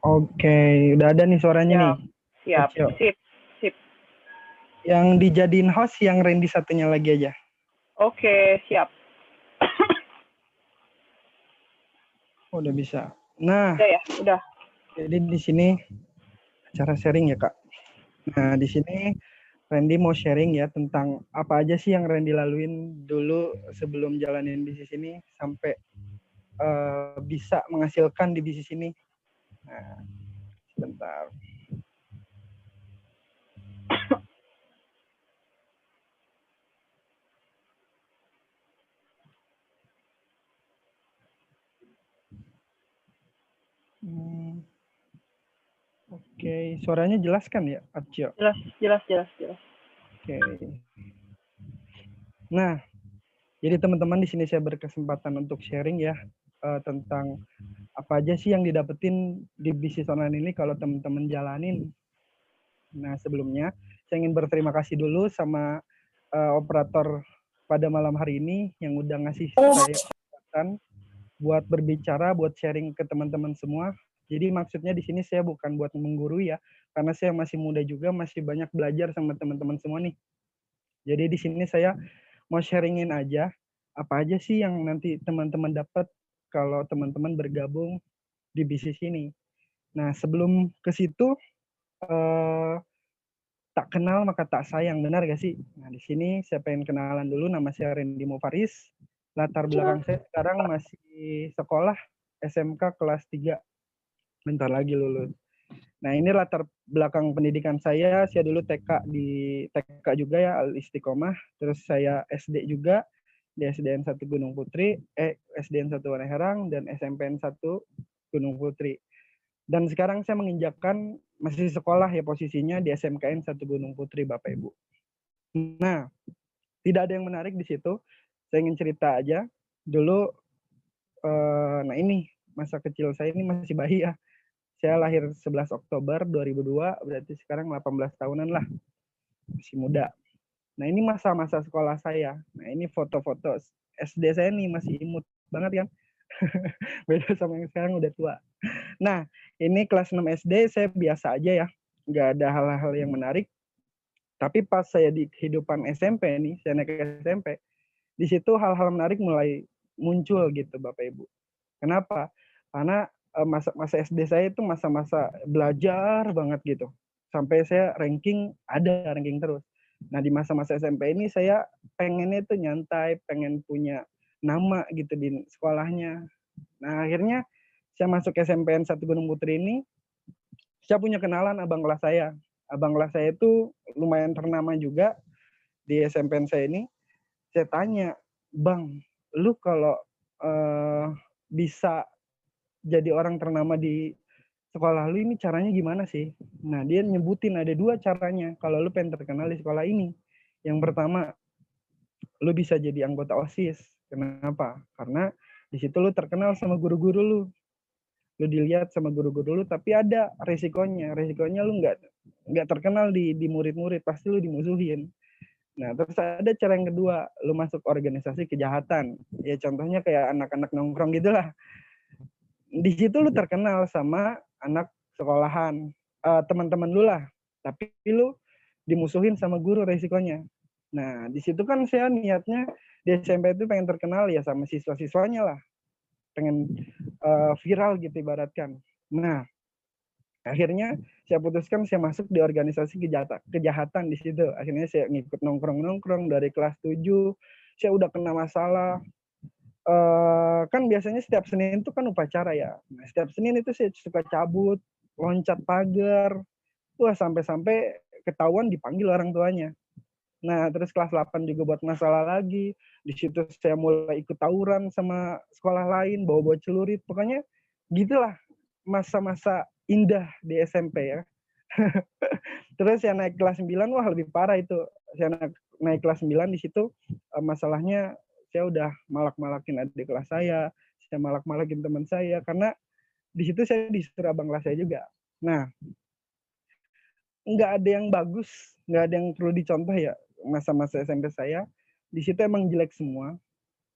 Oke, udah ada nih suaranya nih. Siap, Kecil. sip, sip. Yang dijadiin host yang Randy satunya lagi aja. Oke, siap. Udah bisa. Nah, Udah ya, udah. jadi di sini acara sharing ya, Kak. Nah, di sini Randy mau sharing ya tentang apa aja sih yang Randy laluin dulu sebelum jalanin bisnis ini sampai bisa menghasilkan di bisnis ini. Nah, sebentar. Oke, suaranya jelas kan ya, Acio? Jelas. Oke. Nah, jadi teman-teman di sini saya berkesempatan untuk sharing ya tentang apa aja sih yang didapetin di bisnis online ini kalau teman-teman jalanin. Nah, sebelumnya saya ingin berterima kasih dulu sama operator pada malam hari ini yang udah ngasih saya kesempatan buat berbicara, buat sharing ke teman-teman semua. Jadi maksudnya di sini saya bukan buat menggurui ya, karena saya masih muda juga, masih banyak belajar sama teman-teman semua nih. Jadi di sini saya mau sharingin aja apa aja sih yang nanti teman-teman dapat kalau teman-teman bergabung di bisnis ini. Nah, sebelum ke situ tak kenal maka tak sayang, benar gak sih? Nah, di sini saya pengen kenalan dulu, nama saya Randy Mofaris. Latar belakang saya sekarang masih sekolah SMK kelas 3. Bentar lagi lulus. Nah, ini latar belakang pendidikan saya dulu TK di TK juga ya, Al Istiqomah. Terus saya SD juga di SDN 1 Gunung Putri, SDN 1 Waneherang, dan SMPN 1 Gunung Putri. Dan sekarang saya menginjakkan masih sekolah ya posisinya di SMKN 1 Gunung Putri, Bapak Ibu. Nah, tidak ada yang menarik di situ. Saya ingin cerita aja. Dulu, nah ini masa kecil saya ini masih bayi ya. Saya lahir 11 Oktober 2002, berarti sekarang 18 tahunan lah. Masih muda. Nah, ini masa-masa sekolah saya. Nah, ini foto-foto SD saya nih masih imut banget kan. Beda sama yang sekarang udah tua. Nah, ini kelas 6 SD saya biasa aja ya. Nggak ada hal-hal yang menarik. Tapi pas saya di kehidupan SMP nih, saya naik ke SMP, di situ hal-hal menarik mulai muncul gitu Bapak Ibu. Kenapa? Karena masa SD saya itu masa-masa belajar banget gitu. Sampai saya ranking terus. Nah, di masa-masa SMP ini saya pengennya itu nyantai, pengen punya nama gitu di sekolahnya. Nah, akhirnya saya masuk SMPN 1 Gunung Putri ini, saya punya kenalan abang kelas saya. Abang kelas saya itu lumayan ternama juga di SMPN saya ini. Saya tanya, "Bang, lu kalau bisa jadi orang ternama di sekolah lu ini caranya gimana sih?" Nah, dia nyebutin ada 2 caranya kalau lu pengen terkenal di sekolah ini. Yang pertama, lu bisa jadi anggota OSIS. Kenapa? Karena di situ lu terkenal sama guru-guru lu. Lu dilihat sama guru-guru lu, tapi ada resikonya. Resikonya lu nggak terkenal di murid-murid, pasti lu dimusuhin. Nah, terus ada cara yang kedua, lu masuk organisasi kejahatan. Ya contohnya kayak anak-anak nongkrong gitulah. Di situ lu terkenal sama anak sekolahan, teman-teman lu lah. Tapi lu dimusuhin sama guru resikonya. Nah, di situ kan saya niatnya di SMP itu pengen terkenal ya sama siswa-siswanya lah. Pengen viral gitu ibaratkan. Nah, akhirnya saya putuskan saya masuk di organisasi kejahatan di situ. Akhirnya saya ngikut nongkrong-nongkrong dari kelas 7. Saya udah kena masalah. Kan biasanya setiap Senin itu kan upacara ya. Nah, setiap Senin itu saya suka cabut, loncat pagar. Wah, sampai-sampai ketahuan dipanggil orang tuanya. Nah, terus kelas 8 juga buat masalah lagi. Di situ saya mulai ikut tawuran sama sekolah lain, bawa-bawa celurit. Pokoknya gitulah masa-masa indah di SMP ya. Terus saya naik kelas 9, wah lebih parah itu. Saya naik kelas 9 di situ masalahnya saya udah malak-malakin adik kelas saya malak-malakin teman saya karena di situ saya disuruh abang kelas saya juga. Nah, nggak ada yang bagus, nggak ada yang perlu dicontoh ya masa-masa SMP saya. Di situ emang jelek semua.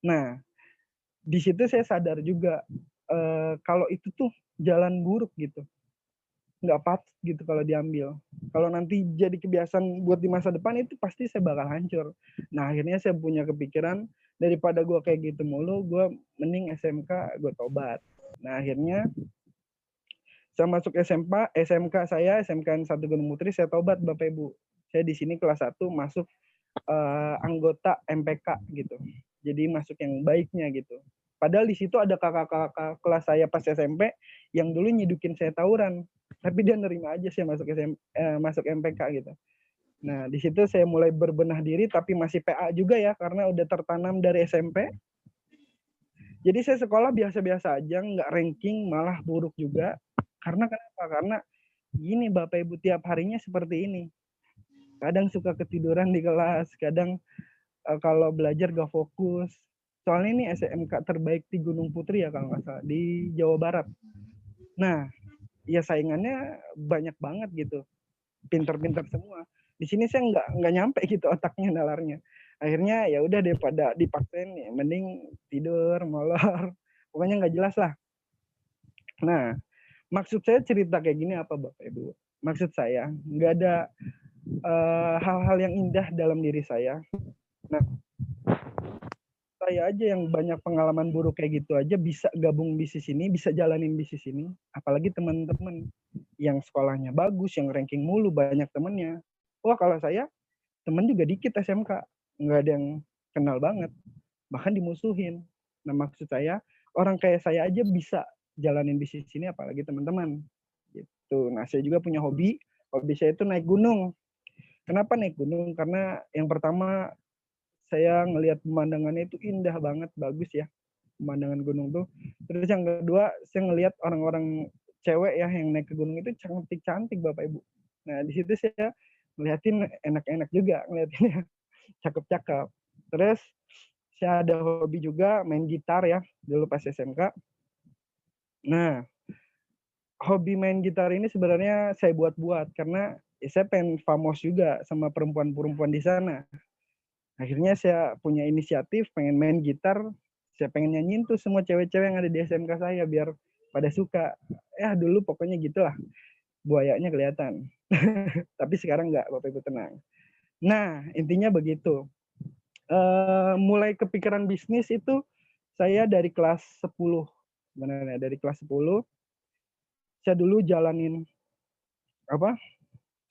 Nah, di situ saya sadar juga kalau itu tuh jalan buruk gitu. nggak patut gitu kalau diambil. Kalau nanti jadi kebiasaan buat di masa depan itu pasti saya bakal hancur. Nah akhirnya saya punya kepikiran daripada gue kayak gitu mulu, gue mending SMK gue tobat. Nah akhirnya saya masuk SMK saya SMK 1 Gunung Putri, saya tobat Bapak Ibu. Saya di sini kelas 1 masuk anggota MPK gitu. Jadi masuk yang baiknya gitu. Padahal di situ ada kakak-kakak kelas saya pas SMP yang dulu nyidukin saya tawuran, tapi dia nerima aja saya masuk MPK gitu. Nah, di situ saya mulai berbenah diri tapi masih PA juga ya karena udah tertanam dari SMP. Jadi saya sekolah biasa-biasa aja, nggak ranking, malah buruk juga. Karena kenapa? Karena gini Bapak Ibu, tiap harinya seperti ini. Kadang suka ketiduran di kelas, kadang kalau belajar gak fokus. Soalnya ini SMK terbaik di Gunung Putri ya kalau nggak salah, di Jawa Barat. Nah, ya saingannya banyak banget gitu. Pinter-pinter semua. Di sini saya nggak nyampe gitu otaknya nalarnya. Akhirnya ya udah daripada dipaksain ya mending tidur, molor. Pokoknya nggak jelas lah. Nah, maksud saya cerita kayak gini apa Bapak Ibu? Maksud saya nggak ada hal-hal yang indah dalam diri saya. Nah, saya aja yang banyak pengalaman buruk kayak gitu aja bisa gabung bisnis ini, bisa jalanin bisnis ini. Apalagi teman-teman yang sekolahnya bagus, yang ranking mulu, banyak temennya. Wah kalau saya, temen juga dikit SMK. Nggak ada yang kenal banget. Bahkan dimusuhin. Nah maksud saya, orang kayak saya aja bisa jalanin bisnis ini, apalagi teman-teman. Gitu. Nah saya juga punya hobi. Hobi saya itu naik gunung. Kenapa naik gunung? Karena yang pertama, saya ngelihat pemandangannya itu indah banget, bagus ya pemandangan gunung tuh. Terus yang kedua, saya ngelihat orang-orang cewek ya yang naik ke gunung itu cantik-cantik Bapak Ibu. Nah di situ saya ngeliatin enak-enak juga ngeliatinnya, cakep-cakep. Terus saya ada hobi juga main gitar ya dulu pas SMK. Nah hobi main gitar ini sebenarnya saya buat-buat karena ya saya pengen famos juga sama perempuan-perempuan di sana. Akhirnya saya punya inisiatif pengen main gitar, saya pengen nyanyiin tuh semua cewek-cewek yang ada di SMK saya biar pada suka. Ya dulu pokoknya gitulah, buayanya kelihatan. Tapi sekarang enggak, Bapak Ibu tenang. Nah, intinya begitu. Mulai kepikiran bisnis itu saya dari kelas 10. Sebenarnya dari kelas 10 saya dulu jalanin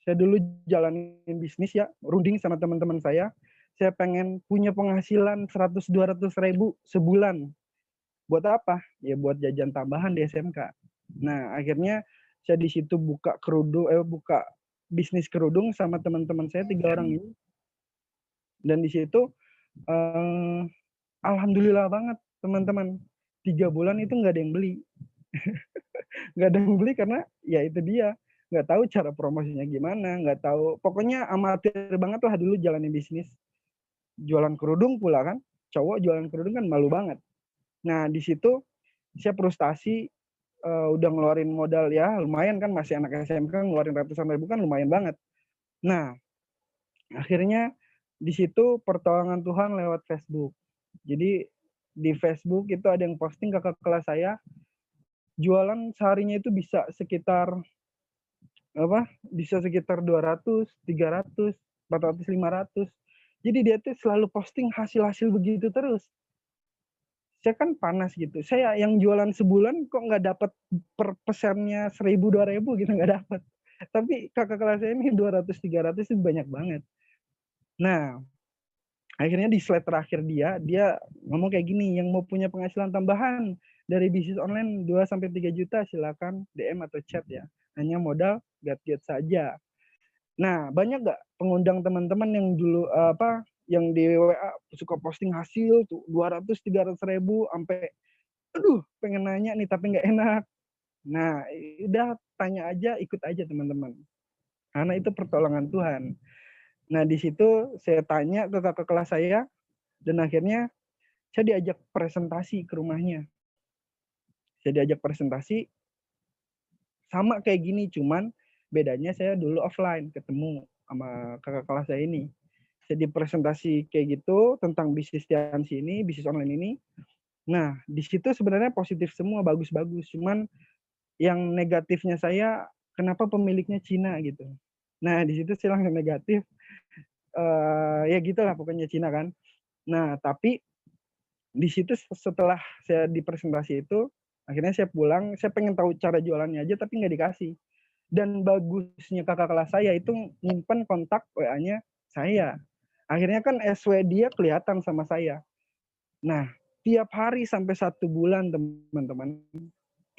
Saya dulu jalanin bisnis ya, runding sama teman-teman saya. Saya pengen punya penghasilan 100-200 ribu sebulan. Buat apa? Ya buat jajan tambahan di SMK. Nah akhirnya saya di situ buka bisnis kerudung sama teman-teman saya 3 orang ini. Dan di situ alhamdulillah banget teman-teman. 3 bulan itu nggak ada yang beli. Nggak ada yang beli karena ya itu dia. Nggak tahu cara promosinya gimana, nggak tahu. Pokoknya amatir banget lah dulu jalanin bisnis. Jualan kerudung pula kan, cowok jualan kerudung kan malu banget. Nah di situ saya frustasi, udah ngeluarin modal ya lumayan kan, masih anak SMK ngeluarin ratusan ribu kan lumayan banget. Nah akhirnya di situ pertolongan Tuhan lewat Facebook. Jadi di Facebook itu ada yang posting kakak kelas saya jualan seharinya itu bisa sekitar 200, 300, 400, 500. Jadi dia tuh selalu posting hasil-hasil begitu terus. Saya kan panas gitu. Saya yang jualan sebulan kok nggak dapat per pesannya 1.000, 2.000 gitu nggak dapat. Tapi kakak kelas saya ini 200, 300 itu banyak banget. Nah, akhirnya di slide terakhir dia ngomong kayak gini, yang mau punya penghasilan tambahan dari bisnis online 2-3 juta silakan DM atau chat ya. Hanya modal get saja. Nah, banyak nggak pengundang teman-teman yang dulu yang di WA suka posting hasil tuh 200-300 ribu sampai aduh pengen nanya nih tapi nggak enak. Nah, udah tanya aja, ikut aja teman-teman. Karena itu pertolongan Tuhan. Nah, di situ saya tanya ke kakak kelas saya dan akhirnya saya diajak presentasi ke rumahnya. Saya diajak presentasi sama kayak gini, cuman bedanya saya dulu offline ketemu sama kakak kelas saya ini. Jadi presentasi kayak gitu tentang bisnis Tiansi ini, bisnis online ini. Nah, di situ sebenarnya positif semua, bagus-bagus. Cuman yang negatifnya saya kenapa pemiliknya Cina gitu. Nah di situ saya langsung negatif. Ya gitulah pokoknya Cina kan. Nah tapi di situ setelah saya di presentasi itu, akhirnya saya pulang, saya pengen tahu cara jualannya aja tapi nggak dikasih. Dan bagusnya kakak kelas saya itu nyimpen kontak WA-nya saya. Akhirnya kan SW dia kelihatan sama saya. Nah, tiap hari sampai 1 bulan teman-teman,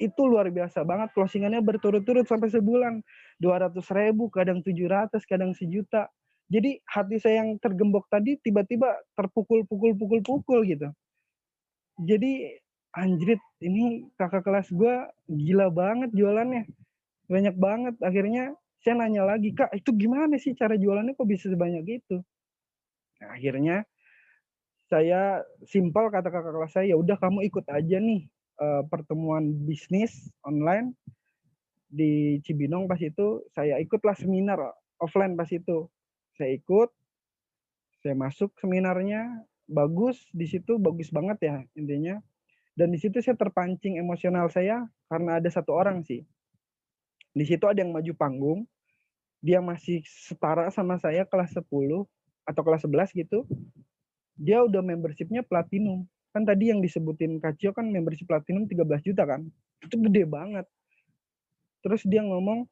itu luar biasa banget, closingannya berturut-turut sampai sebulan. 200.000, kadang 700, kadang 1 juta. Jadi hati saya yang tergembok tadi tiba-tiba terpukul gitu. Jadi anjrit, ini kakak kelas gue gila banget jualannya. Banyak banget. Akhirnya saya nanya lagi, Kak itu gimana sih cara jualannya kok bisa sebanyak itu? Nah, akhirnya saya simpel kata kakak kelas saya, ya udah kamu ikut aja nih pertemuan bisnis online di Cibinong pas itu. Saya ikutlah seminar offline pas itu. Saya ikut, saya masuk seminarnya, bagus di situ, bagus banget ya intinya. Dan di situ saya terpancing emosional saya karena ada 1 orang sih. Di situ ada yang maju panggung, dia masih setara sama saya kelas 10 atau kelas 11 gitu. Dia udah membership-nya platinum. Kan tadi yang disebutin Kak Cio kan membership platinum 13 juta kan. Itu gede banget. Terus dia ngomong,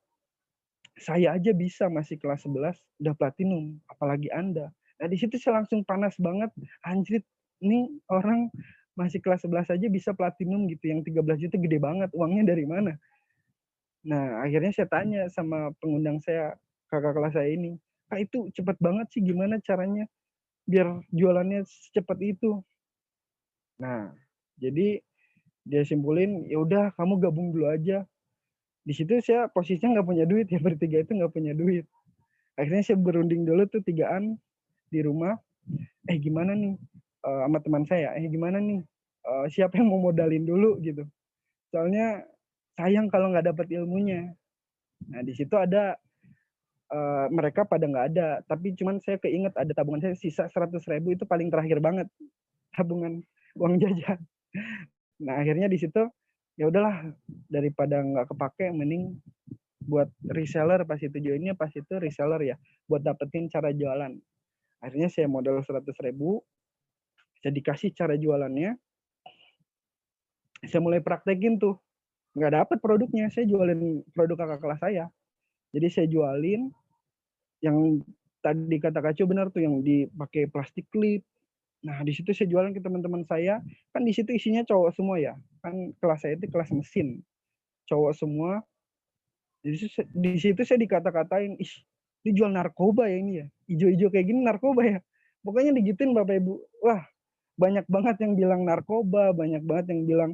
saya aja bisa masih kelas 11 udah platinum, apalagi Anda. Nah di situ saya langsung panas banget. Anjrit, ini orang masih kelas 11 aja bisa platinum gitu. Yang 13 juta gede banget, uangnya dari mana? Nah akhirnya saya tanya sama pengundang saya, kakak kelas saya ini, Kak itu cepet banget sih, gimana caranya biar jualannya secepat itu? Nah, jadi dia simpulin, ya udah kamu gabung dulu aja. Di situ saya posisinya nggak punya duit ya, bertiga itu nggak punya duit. Akhirnya saya berunding dulu tuh 3-an di rumah. Gimana nih sama teman saya? Gimana nih? Siapa yang mau modalin dulu gitu? Soalnya sayang kalau nggak dapat ilmunya. Nah di situ ada mereka pada nggak ada, tapi cuman saya keinget ada tabungan saya sisa 100.000 itu paling terakhir banget tabungan uang jajan. Nah akhirnya di situ ya udahlah, daripada nggak kepake mending buat reseller. Pas itu joinnya pas itu reseller ya, buat dapetin cara jualan. Akhirnya saya modal 100.000, saya dikasih cara jualannya, saya mulai praktekin tuh. Nggak dapet produknya, saya jualin produk kakak kelas saya. Jadi saya jualin yang tadi kata Kaco benar tuh, yang dipakai plastik klip. Nah di situ saya jualan ke teman-teman saya, kan di situ isinya cowok semua ya, kan kelas saya itu kelas mesin, cowok semua. Di situ saya dikata-katain, ih ini jual narkoba ya ini ya, ijo-ijo kayak gini narkoba ya. Pokoknya digituin Bapak Ibu. Wah banyak banget yang bilang narkoba, banyak banget yang bilang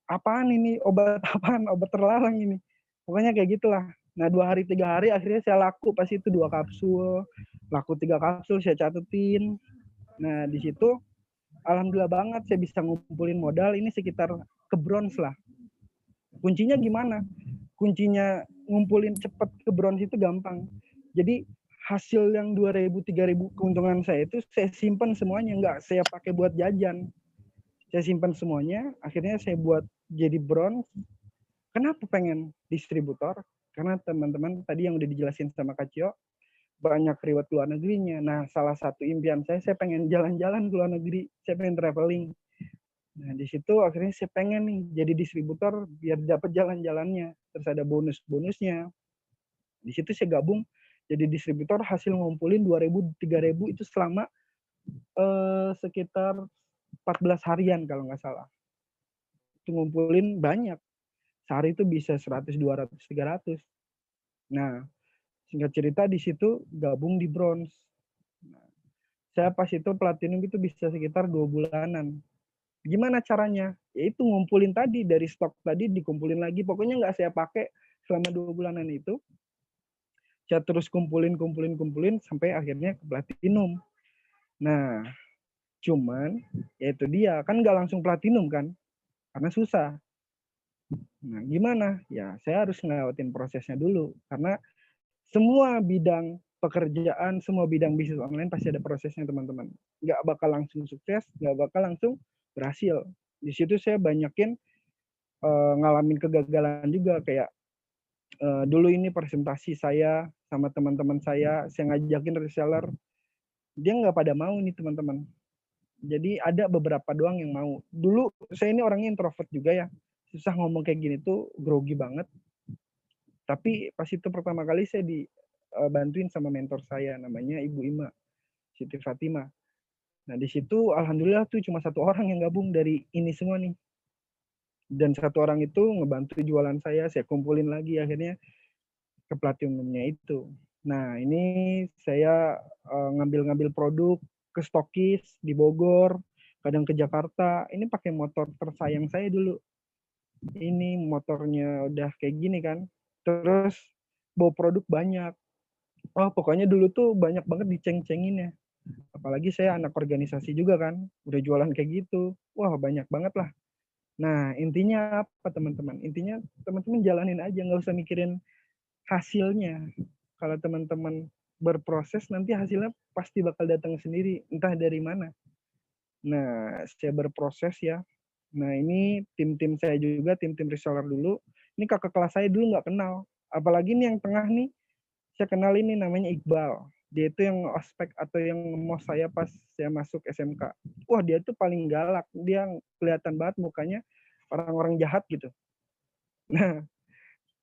apaan ini, obat apaan, obat terlarang ini. Pokoknya kayak gitulah. Nah 2 hari 3 hari akhirnya saya laku pas itu 2 kapsul, laku 3 kapsul saya catetin. Nah di situ alhamdulillah banget saya bisa ngumpulin modal ini sekitar ke bronze lah. Kuncinya gimana? Kuncinya ngumpulin cepet ke bronze itu gampang. Jadi hasil yang 2.000, 3.000 keuntungan saya itu saya simpan semuanya, nggak saya pakai buat jajan. Saya simpan semuanya, akhirnya saya buat jadi bronze. Kenapa pengen distributor? Karena teman-teman tadi yang udah dijelasin sama Kak Cio, banyak reward ke luar negerinya. Nah, salah satu impian saya pengen jalan-jalan ke luar negeri, saya pengen traveling. Nah, di situ akhirnya saya pengen nih jadi distributor biar dapat jalan-jalannya, terus ada bonus-bonusnya. Di situ saya gabung jadi distributor, hasil ngumpulin 2.000, 3.000 itu selama sekitar 14 harian kalau nggak salah. Itu ngumpulin banyak. Sehari itu bisa 100, 200, 300. Nah, singkat cerita di situ gabung di bronze. Nah, saya pas itu platinum itu bisa sekitar 2 bulanan. Gimana caranya? Yaitu ngumpulin tadi, dari stok tadi dikumpulin lagi. Pokoknya nggak saya pakai selama 2 bulanan itu. Saya terus kumpulin sampai akhirnya ke platinum. Nah, cuman ya itu dia, kan nggak langsung platinum kan, karena susah. Nah, gimana? Ya, saya harus ngelewatin prosesnya dulu. Karena semua bidang pekerjaan, semua bidang bisnis online pasti ada prosesnya, teman-teman. Nggak bakal langsung sukses, nggak bakal langsung berhasil. Di situ saya banyakin ngalamin kegagalan juga, kayak Dulu ini presentasi saya sama teman-teman saya ngajakin reseller, dia nggak pada mau nih teman-teman. Jadi ada beberapa doang yang mau. Dulu saya ini orangnya introvert juga ya, susah ngomong kayak gini tuh, grogi banget. Tapi pas itu pertama kali saya dibantuin sama mentor saya, namanya Ibu Ima, Siti Fatimah. Nah di situ alhamdulillah tuh cuma 1 orang yang gabung dari ini semua nih. Dan 1 orang itu ngebantu jualan saya kumpulin lagi akhirnya ke platinumnya itu. Nah ini saya ngambil-ngambil produk ke stokis di Bogor, kadang ke Jakarta. Ini pakai motor tersayang saya dulu. Ini motornya udah kayak gini kan. Terus bawa produk banyak. Oh pokoknya dulu tuh banyak banget diceng-cengin ya. Apalagi saya anak organisasi juga kan, udah jualan kayak gitu. Wah banyak banget lah. Nah intinya apa teman-teman? Intinya teman-teman jalanin aja, nggak usah mikirin hasilnya. Kalau teman-teman berproses nanti hasilnya pasti bakal datang sendiri, entah dari mana. Nah saya berproses ya. Nah ini tim-tim saya juga, tim-tim reseller dulu. Ini kakak kelas saya dulu nggak kenal. Apalagi nih yang tengah nih, saya kenal ini namanya Iqbal. Dia itu yang ospek atau yang mos saya pas saya masuk SMK. Wah dia tuh paling galak. Dia kelihatan banget mukanya orang-orang jahat gitu. Nah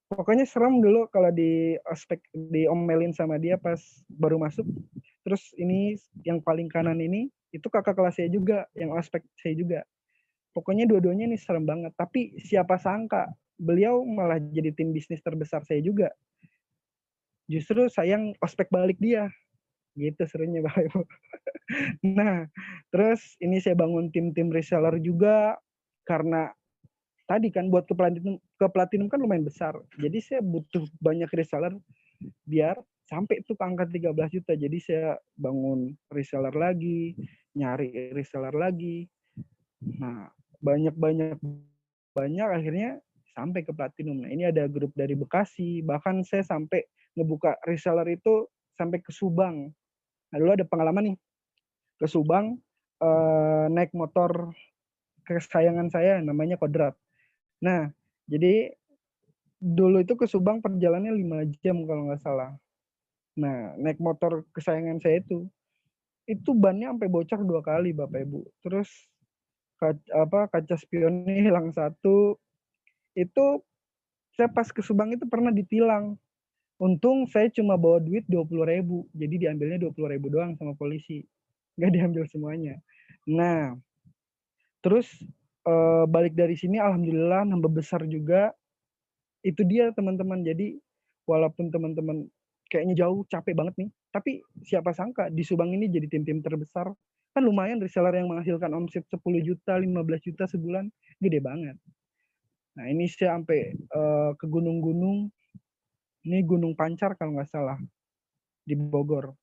pokoknya serem dulu kalau di ospek diomelin sama dia pas baru masuk. Terus ini yang paling kanan ini itu kakak kelas saya juga, yang ospek saya juga. Pokoknya dua-duanya ini serem banget. Tapi siapa sangka beliau malah jadi tim bisnis terbesar saya juga. Justru sayang ospek balik dia. Gitu serunya Bapak Ibu. Nah, terus ini saya bangun tim-tim reseller juga karena tadi kan buat ke platinum kan lumayan besar. Jadi saya butuh banyak reseller biar sampai itu ke angka 13 juta. Jadi saya bangun reseller lagi, nyari reseller lagi. Nah, banyak akhirnya sampai ke platinum. Nah, ini ada grup dari Bekasi, bahkan saya sampai ngebuka reseller itu sampai ke Subang. Nah, dulu ada pengalaman nih ke Subang naik motor kesayangan saya namanya Kodrat. Nah, jadi dulu itu ke Subang perjalanannya 5 jam kalau nggak salah. Nah, naik motor kesayangan saya itu bannya sampai bocor 2 kali Bapak Ibu. Terus kaca spionnya hilang 1. Itu saya pas ke Subang itu pernah ditilang. Untung saya cuma bawa duit 20.000, jadi diambilnya 20.000 doang sama polisi. Nggak diambil semuanya. Nah, terus balik dari sini alhamdulillah nambah besar juga. Itu dia teman-teman. Jadi walaupun teman-teman kayaknya jauh, capek banget nih. Tapi siapa sangka di Subang ini jadi tim-tim terbesar. Kan lumayan reseller yang menghasilkan omset 10 juta, 15 juta sebulan. Gede banget. Nah ini saya sampai ke gunung-gunung. Ini Gunung Pancar kalau nggak salah. Di Bogor.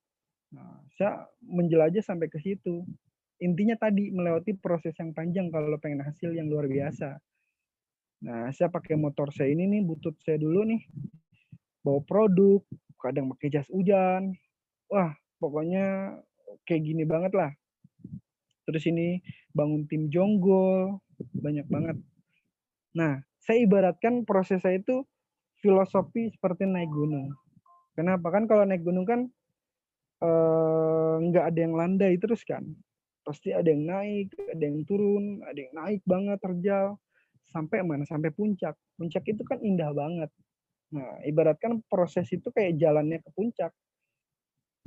Nah, saya menjelajah sampai ke situ. Intinya tadi melewati proses yang panjang kalau pengen hasil yang luar biasa. Nah, saya pakai motor saya ini nih, butut saya dulu nih. Bawa produk, kadang pakai jas hujan. Wah, pokoknya kayak gini banget lah. Terus ini bangun tim jonggol, banyak banget. Nah, saya ibaratkan proses saya itu filosofi seperti naik gunung. Kenapa? Kan kalau naik gunung kan nggak ada yang landai terus kan. Pasti ada yang naik, ada yang turun, ada yang naik banget terjal. Sampai mana? Sampai puncak. Puncak itu kan indah banget. Nah, ibaratkan proses itu kayak jalannya ke puncak.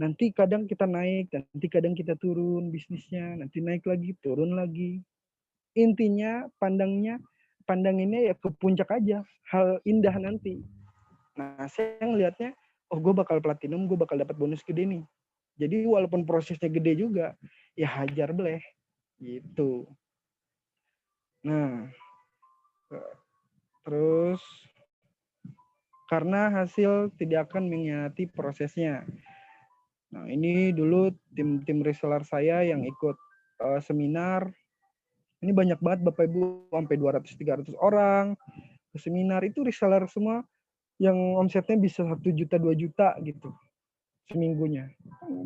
Nanti kadang kita naik, nanti kadang kita turun bisnisnya, nanti naik lagi, turun lagi. Intinya pandanginnya ya ke puncak aja, hal indah nanti. Nah, saya ngelihatnya, oh gue bakal platinum, gue bakal dapat bonus gede nih. Jadi walaupun prosesnya gede juga, ya hajar beleh gitu. Nah, terus karena hasil tidak akan mengkhianati prosesnya. Nah, ini dulu tim reseller saya yang ikut seminar. Ini banyak banget Bapak Ibu, sampai 200-300 orang ke seminar. Itu reseller semua yang omsetnya bisa 1 juta, 2 juta gitu seminggunya.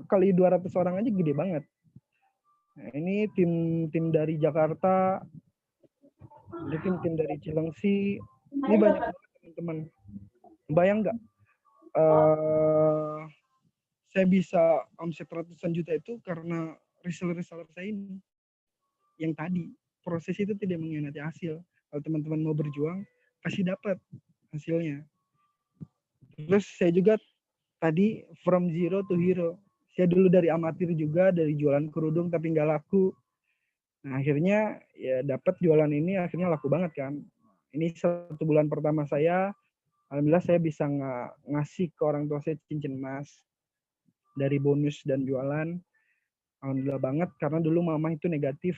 Kali 200 orang aja gede banget. Nah, ini tim dari Jakarta, ini tim dari Cilengsi. Ini banyak banget teman-teman. kebayang nggak? Saya bisa omset ratusan juta itu karena reseller saya ini. Yang tadi, proses itu tidak mengkhianati hasil. Kalau teman-teman mau berjuang, pasti dapat hasilnya. Terus saya juga tadi from zero to hero. Saya dulu dari amatir juga, dari jualan kerudung tapi nggak laku. Nah, akhirnya ya dapat jualan ini, akhirnya laku banget kan. Ini 1 bulan pertama saya, alhamdulillah saya bisa ngasih ke orang tua saya cincin emas dari bonus dan jualan. Alhamdulillah banget, karena dulu mama itu negatif.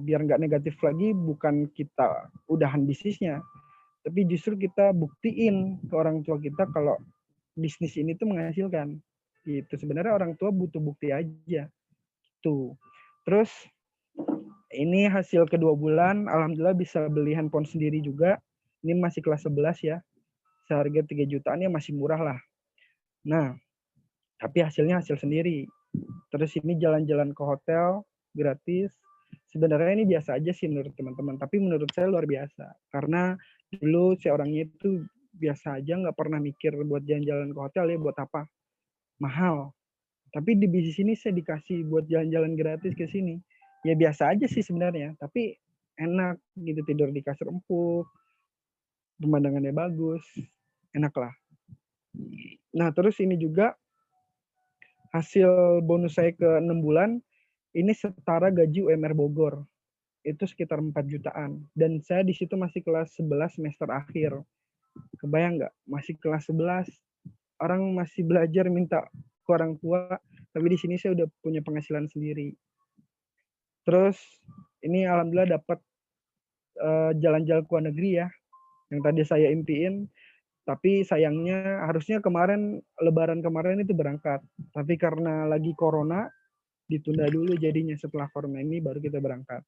Biar nggak negatif lagi, bukan kita udahan bisnisnya, tapi justru kita buktiin ke orang tua kita kalau bisnis ini tuh menghasilkan. Gitu. Sebenarnya orang tua butuh bukti aja. Tuh. Terus ini hasil kedua bulan, alhamdulillah bisa beli handphone sendiri juga. Ini masih kelas 11 ya. Seharga 3 jutaan ya masih murah lah. Nah, tapi hasilnya hasil sendiri. Terus ini jalan-jalan ke hotel gratis. Sebenarnya ini biasa aja sih menurut teman-teman, tapi menurut saya luar biasa. Karena dulu saya orangnya itu biasa aja, nggak pernah mikir buat jalan-jalan ke hotel ya buat apa. Mahal. Tapi di bisnis ini saya dikasih buat jalan-jalan gratis ke sini. Ya biasa aja sih sebenarnya, tapi enak gitu, tidur di kasur empuk, pemandangannya bagus, enak lah. Nah, terus ini juga hasil bonus saya ke 6 bulan, ini setara gaji UMR Bogor. Itu sekitar 4 jutaan. Dan saya di situ masih kelas 11 semester akhir. Kebayang nggak? Masih kelas 11, orang masih belajar minta ke orang tua, tapi di sini saya udah punya penghasilan sendiri. Terus ini alhamdulillah dapat jalan-jalan ke luar negeri ya, yang tadi saya impiin. Tapi sayangnya harusnya kemarin, lebaran kemarin itu berangkat. Tapi karena lagi corona, ditunda dulu jadinya, setelah corona ini baru kita berangkat.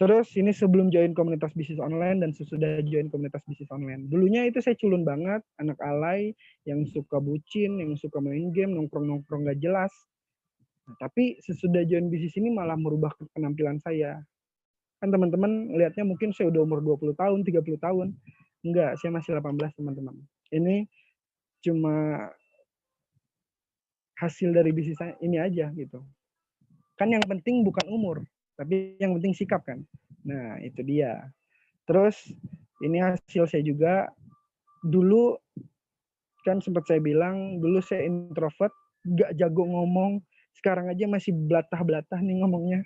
Terus ini sebelum join komunitas bisnis online dan sesudah join komunitas bisnis online. Dulunya itu saya culun banget, anak alay, yang suka bucin, yang suka main game, nongkrong-nongkrong gak jelas. Nah, tapi sesudah join bisnis ini malah merubah penampilan saya. Kan teman-teman lihatnya mungkin saya udah umur 20 tahun, 30 tahun. Enggak, saya masih 18 teman-teman. Ini cuma hasil dari bisnis saya ini aja gitu. Kan yang penting bukan umur, tapi yang penting sikap kan. Nah, itu dia. Terus ini hasil saya juga. Dulu kan sempat saya bilang, dulu saya introvert, gak jago ngomong. Sekarang aja masih belatah-belatah nih ngomongnya.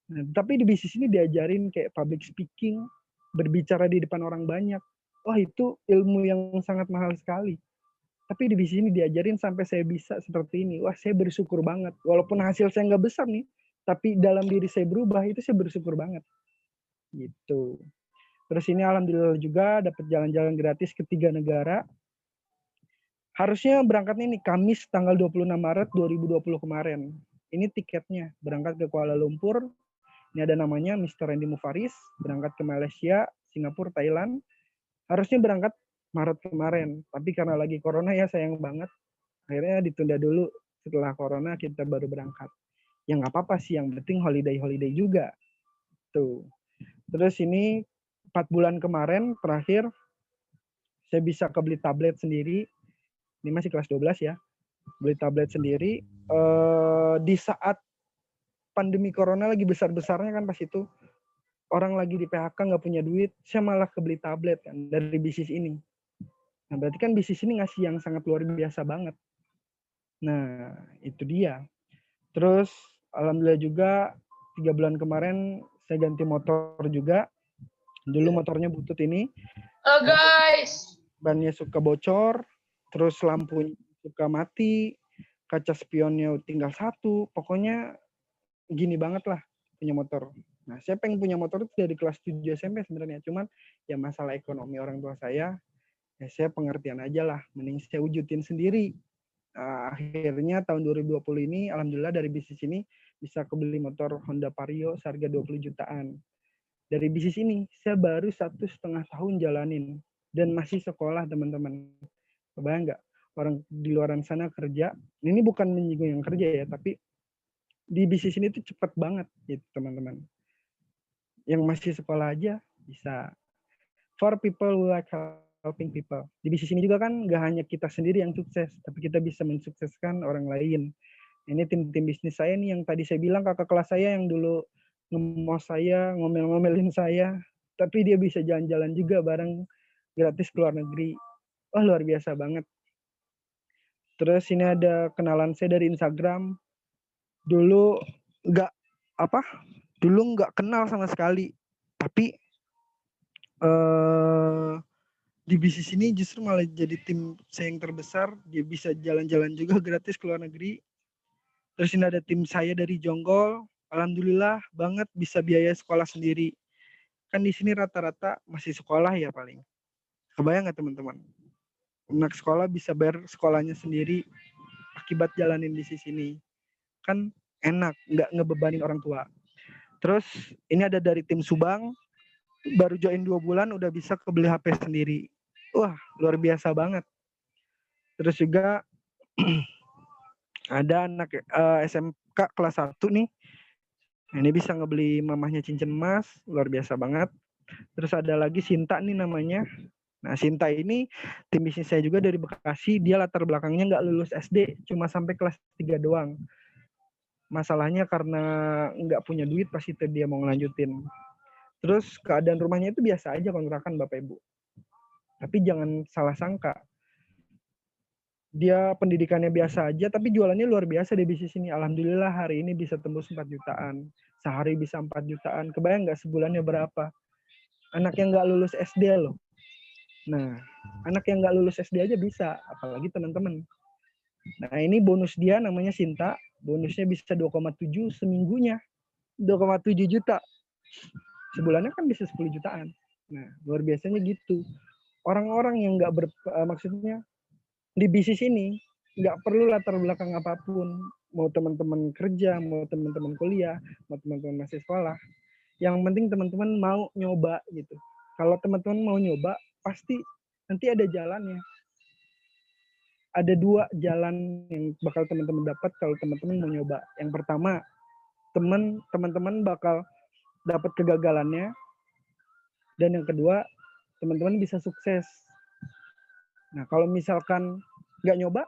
Nah, tapi di bisnis ini diajarin kayak public speaking, berbicara di depan orang banyak. Wah, itu ilmu yang sangat mahal sekali. Tapi di bisnis ini diajarin sampai saya bisa seperti ini. Wah, saya bersyukur banget. Walaupun hasil saya nggak besar nih, tapi dalam diri saya berubah, itu saya bersyukur banget. Gitu. Terus ini alhamdulillah juga dapat jalan-jalan gratis ke 3 negara. Harusnya berangkatnya nih Kamis tanggal 26 Maret 2020 kemarin. Ini tiketnya, berangkat ke Kuala Lumpur. Ini ada namanya Mr. Randy Mufaris, berangkat ke Malaysia, Singapura, Thailand. Harusnya berangkat Maret kemarin, tapi karena lagi corona ya sayang banget. Akhirnya ditunda dulu, setelah corona kita baru berangkat. Ya nggak apa-apa sih, yang penting holiday juga. Tuh. Terus ini 4 bulan kemarin terakhir, saya bisa kebeli tablet sendiri. Ini masih kelas 12 ya. Beli tablet sendiri. Di saat pandemi corona lagi besar-besarnya kan pas itu. Orang lagi di PHK nggak punya duit, saya malah kebeli tablet kan dari bisnis ini. Nah, berarti kan bisnis ini ngasih yang sangat luar biasa banget. Nah, itu dia. Terus, alhamdulillah juga 3 bulan kemarin saya ganti motor juga. Dulu motornya butut ini. Halo guys. Bannya suka bocor, terus lampunya suka mati, kaca spionnya tinggal 1. Pokoknya gini banget lah punya motor. Nah, saya pengen punya motor itu dari kelas 7 SMP sebenarnya. Cuman ya masalah ekonomi orang tua saya, ya saya pengertian aja lah. Mending saya wujudin sendiri. Akhirnya tahun 2020 ini, alhamdulillah dari bisnis ini bisa kebeli motor Honda Vario seharga 20 jutaan. Dari bisnis ini, saya baru 1,5 tahun jalanin. Dan masih sekolah teman-teman. Kebayang nggak? Orang di luar sana kerja. Ini bukan menyinggung yang kerja ya, tapi di bisnis ini tuh cepet banget gitu teman-teman. Yang masih sekolah aja bisa. For people who like hard helping people. Di bisnis ini juga kan nggak hanya kita sendiri yang sukses, tapi kita bisa mensukseskan orang lain. Ini tim-tim bisnis saya nih yang tadi saya bilang kakak kelas saya yang dulu ngemos saya, ngomel-ngomelin saya, tapi dia bisa jalan-jalan juga bareng gratis ke luar negeri. Wah, luar biasa banget. Terus ini ada kenalan saya dari Instagram. Dulu nggak kenal sama sekali. Tapi di bisnis ini justru malah jadi tim saya yang terbesar. Dia bisa jalan-jalan juga gratis ke luar negeri. Terus ini ada tim saya dari Jonggol. Alhamdulillah banget bisa biaya sekolah sendiri. Kan di sini rata-rata masih sekolah ya paling. Kebayang nggak teman-teman? Anak sekolah bisa bayar sekolahnya sendiri akibat jalanin bisnis ini. Kan enak, nggak ngebebanin orang tua. Terus ini ada dari tim Subang. Baru join 2 bulan udah bisa kebeli HP sendiri. Wah, luar biasa banget. Terus juga ada anak SMK kelas 1 nih. Ini bisa ngebeli mamahnya cincin emas, luar biasa banget. Terus ada lagi Sinta nih namanya. Nah, Sinta ini tim bisnis saya juga dari Bekasi. Dia latar belakangnya nggak lulus SD, cuma sampai kelas 3 doang. Masalahnya karena nggak punya duit pasti dia mau ngelanjutin. Terus keadaan rumahnya itu biasa aja kontrakan Bapak Ibu. Tapi jangan salah sangka. Dia pendidikannya biasa aja, tapi jualannya luar biasa di bisnis ini. Alhamdulillah hari ini bisa tembus 4 jutaan. Sehari bisa 4 jutaan. Kebayang nggak sebulannya berapa? Anak yang nggak lulus SD loh. Nah, anak yang nggak lulus SD aja bisa, apalagi teman-teman. Nah, ini bonus dia namanya Sinta. Bonusnya bisa 2,7 seminggunya. 2,7 juta. Sebulannya kan bisa 10 jutaan. Nah, luar biasanya gitu. Orang-orang yang nggak maksudnya di bisnis ini nggak perlu latar belakang apapun, mau teman-teman kerja, mau teman-teman kuliah, mau teman-teman masih sekolah. Yang penting teman-teman mau nyoba gitu. Kalau teman-teman mau nyoba, pasti nanti ada jalannya. Ada 2 jalan yang bakal teman-teman dapat kalau teman-teman mau nyoba. Yang pertama, teman-teman bakal dapat kegagalannya, dan yang kedua, teman-teman bisa sukses. Nah, kalau misalkan nggak nyoba,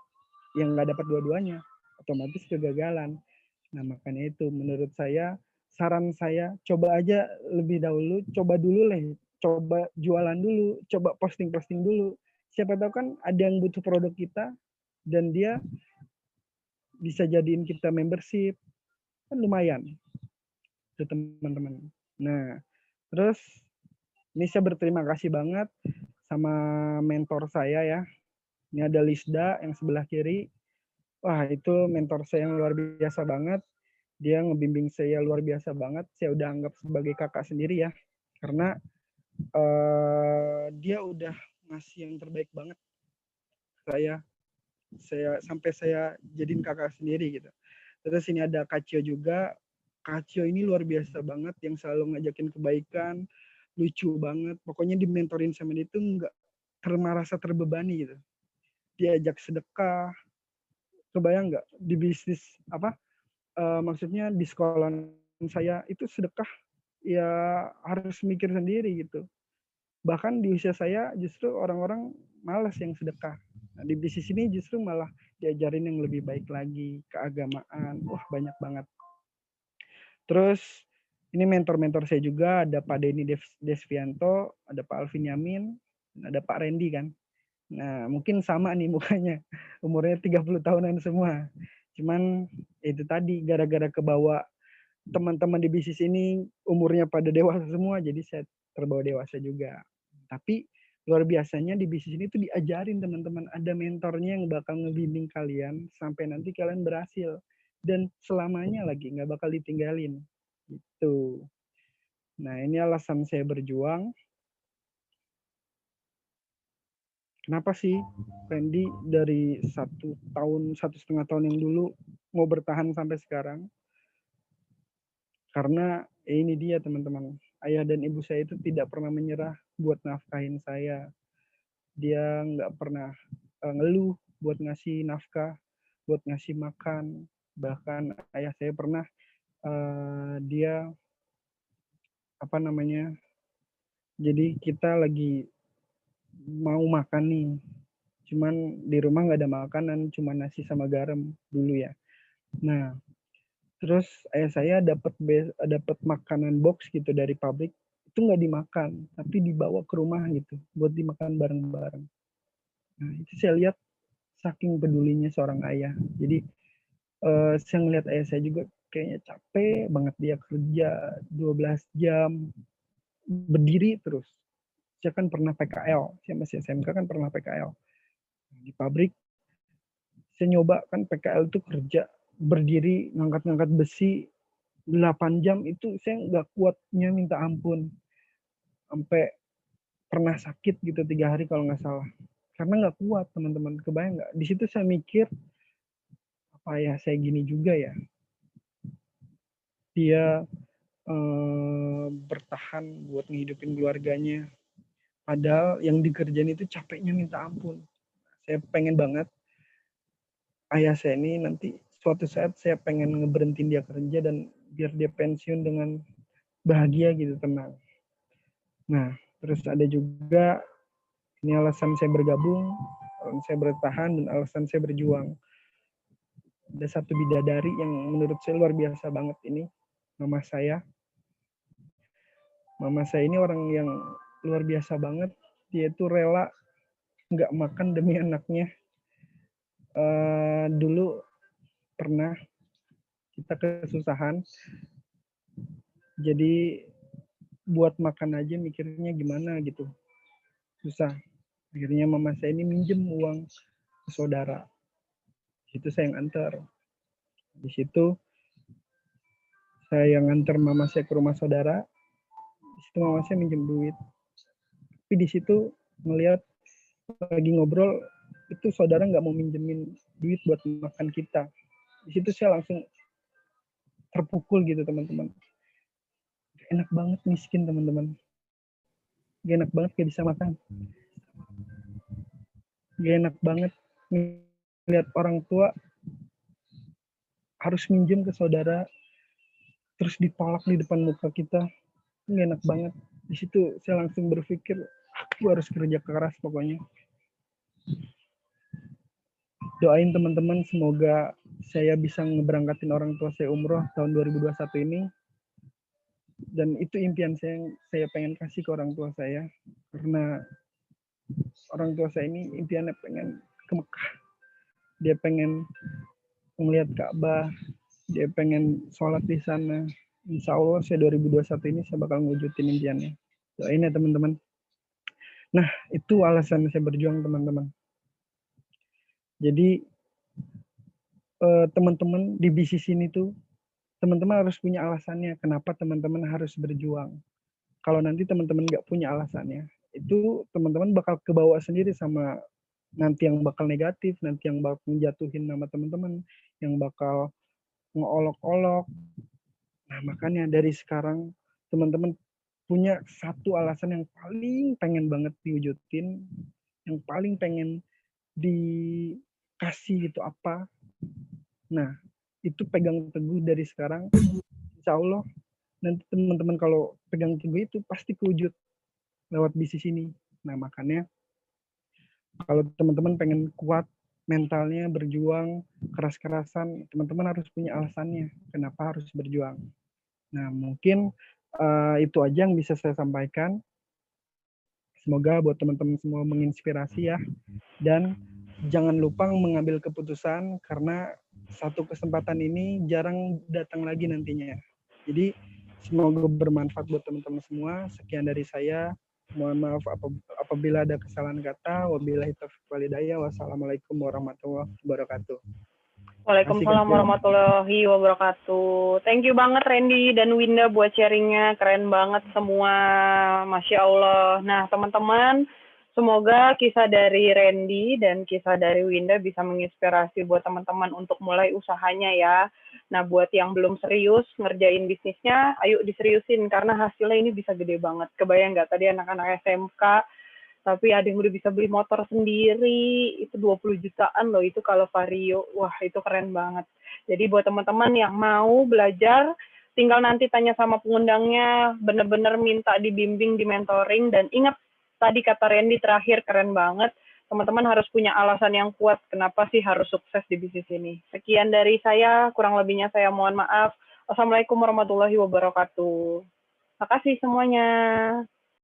yang nggak dapat dua-duanya, otomatis kegagalan. Nah, makanya itu menurut saya, saran saya, coba aja lebih dahulu, coba dulu coba jualan dulu, coba posting-posting dulu. Siapa tahu kan ada yang butuh produk kita, dan dia bisa jadiin kita membership, kan lumayan. Itu teman-teman. Nah, terus ini saya berterima kasih banget sama mentor saya ya. Ini ada Lisda yang sebelah kiri. Wah, itu mentor saya yang luar biasa banget. Dia ngebimbing saya luar biasa banget. Saya udah anggap sebagai kakak sendiri ya. Karena dia udah ngasih yang terbaik banget. Sampai saya jadiin kakak sendiri gitu. Terus ini ada Kacio juga. Kacio ini luar biasa banget yang selalu ngajakin kebaikan, lucu banget. Pokoknya dimentorin sama dia tuh nggak merasa terbebani gitu. Diajak sedekah, kebayang nggak di bisnis maksudnya di sekolah saya itu sedekah ya harus mikir sendiri gitu. Bahkan di usia saya justru orang-orang malas yang sedekah. Nah, di bisnis ini justru malah diajarin yang lebih baik lagi, keagamaan. Wah, banyak banget. Terus ini mentor-mentor saya juga, ada Pak Denny Desvianto, ada Pak Alvin Yamin, ada Pak Randy kan. Nah, mungkin sama nih mukanya. Umurnya 30 tahunan semua. Cuman itu tadi gara-gara kebawa teman-teman di bisnis ini umurnya pada dewasa semua, jadi saya terbawa dewasa juga. Tapi luar biasanya di bisnis ini tuh diajarin teman-teman, ada mentornya yang bakal ngebimbing kalian sampai nanti kalian berhasil. Dan selamanya lagi, nggak bakal ditinggalin. Gitu. Nah, ini alasan saya berjuang. Kenapa sih Randy dari 1,5 tahun yang dulu mau bertahan sampai sekarang? Karena ini dia teman-teman, ayah dan ibu saya itu tidak pernah menyerah buat nafkahin saya. Dia nggak pernah ngeluh buat ngasih nafkah, buat ngasih makan. Bahkan ayah saya pernah dia jadi kita lagi mau makan nih. Cuman di rumah nggak ada makanan, cuma nasi sama garam dulu ya. Nah, terus ayah saya dapat makanan box gitu dari pabrik, itu nggak dimakan, tapi dibawa ke rumah gitu buat dimakan bareng-bareng. Nah, itu saya lihat saking pedulinya seorang ayah. Jadi saya ngeliat ayah saya juga kayaknya capek banget, dia kerja 12 jam berdiri terus. Saya kan pernah PKL, saya masih SMK kan pernah PKL di pabrik. Saya nyoba kan PKL itu kerja berdiri ngangkat-ngangkat besi 8 jam, itu saya nggak kuatnya minta ampun. Sampai pernah sakit gitu 3 hari kalau nggak salah. Karena nggak kuat, teman-teman. Kebayang nggak? Di situ saya mikir, apa ya saya gini juga ya? Dia bertahan buat ngehidupin keluarganya. Padahal yang dikerjain itu capeknya minta ampun. Saya pengen banget ayah saya ini nanti suatu saat saya pengen ngeberhentiin dia kerja dan biar dia pensiun dengan bahagia gitu, tenang. Nah, terus ada juga ini alasan saya bergabung, alasan saya bertahan, dan alasan saya berjuang. Ada satu bidadari yang menurut saya luar biasa banget ini, mama saya. Mama saya ini orang yang luar biasa banget. Dia itu rela nggak makan demi anaknya. Dulu pernah kita kesusahan, jadi buat makan aja mikirnya gimana gitu, susah. Akhirnya mama saya ini minjem uang ke saudara. Itu saya yang antar. Di situ saya yang antar mama saya ke rumah saudara. Di situ mama saya minjem duit. Tapi di situ ngelihat lagi ngobrol, itu saudara nggak mau minjemin duit buat makan kita. Di situ saya langsung terpukul gitu, teman-teman. Enak banget miskin, teman-teman. Gak enak banget gak bisa makan. Gak enak banget ngeliat orang tua harus minjem ke saudara, terus ditolak di depan muka kita. Gak enak banget. Di situ saya langsung berpikir, aku harus kerja keras pokoknya. Doain teman-teman, semoga saya bisa ngeberangkatin orang tua saya umroh tahun 2021 ini. Dan itu impian saya yang saya pengen kasih ke orang tua saya. Karena orang tua saya ini impiannya pengen ke Mekah. Dia pengen melihat Ka'bah. Dia pengen sholat di sana. Insya Allah saya 2021 ini saya bakal ngewujudin impiannya. Doain ya teman-teman. Nah, itu alasan saya berjuang, teman-teman. Jadi teman-teman di bisnis ini tuh, teman-teman harus punya alasannya kenapa teman-teman harus berjuang. Kalau nanti teman-teman nggak punya alasannya, itu teman-teman bakal kebawa sendiri sama nanti yang bakal negatif, nanti yang bakal menjatuhin nama teman-teman, yang bakal ngeolok-olok. Nah, makanya dari sekarang teman-teman punya satu alasan yang paling pengen banget diwujudin, yang paling pengen dikasih gitu apa. Nah, itu pegang teguh dari sekarang. Insya Allah nanti teman-teman kalau pegang teguh itu pasti kewujud lewat bisnis ini. Nah, makanya kalau teman-teman pengen kuat mentalnya, berjuang keras-kerasan, teman-teman harus punya alasannya kenapa harus berjuang. Nah, mungkin itu aja yang bisa saya sampaikan. Semoga buat teman-teman semua menginspirasi ya. Dan jangan lupa mengambil keputusan karena satu kesempatan ini jarang datang lagi nantinya. Jadi semoga bermanfaat buat teman-teman semua. Sekian dari saya. Mohon maaf apabila ada kesalahan kata. Wabillahi taufiq wal hidayah. Wassalamualaikum warahmatullahi wabarakatuh. Waalaikumsalam warahmatullahi wabarakatuh. Thank you banget Randy dan Winda buat sharingnya, keren banget semua, Masya Allah. Nah teman-teman, semoga kisah dari Randy dan kisah dari Winda bisa menginspirasi buat teman-teman untuk mulai usahanya ya. Nah buat yang belum serius ngerjain bisnisnya, ayo diseriusin karena hasilnya ini bisa gede banget. Kebayang nggak tadi anak-anak SMK, tapi ada yang udah bisa beli motor sendiri, itu 20 jutaan loh, itu kalau Vario, wah itu keren banget. Jadi buat teman-teman yang mau belajar, tinggal nanti tanya sama pengundangnya, bener-bener minta dibimbing, di mentoring, dan ingat, tadi kata Randy terakhir keren banget. Teman-teman harus punya alasan yang kuat kenapa sih harus sukses di bisnis ini. Sekian dari saya, kurang lebihnya saya mohon maaf. Wassalamualaikum warahmatullahi wabarakatuh. Makasih semuanya.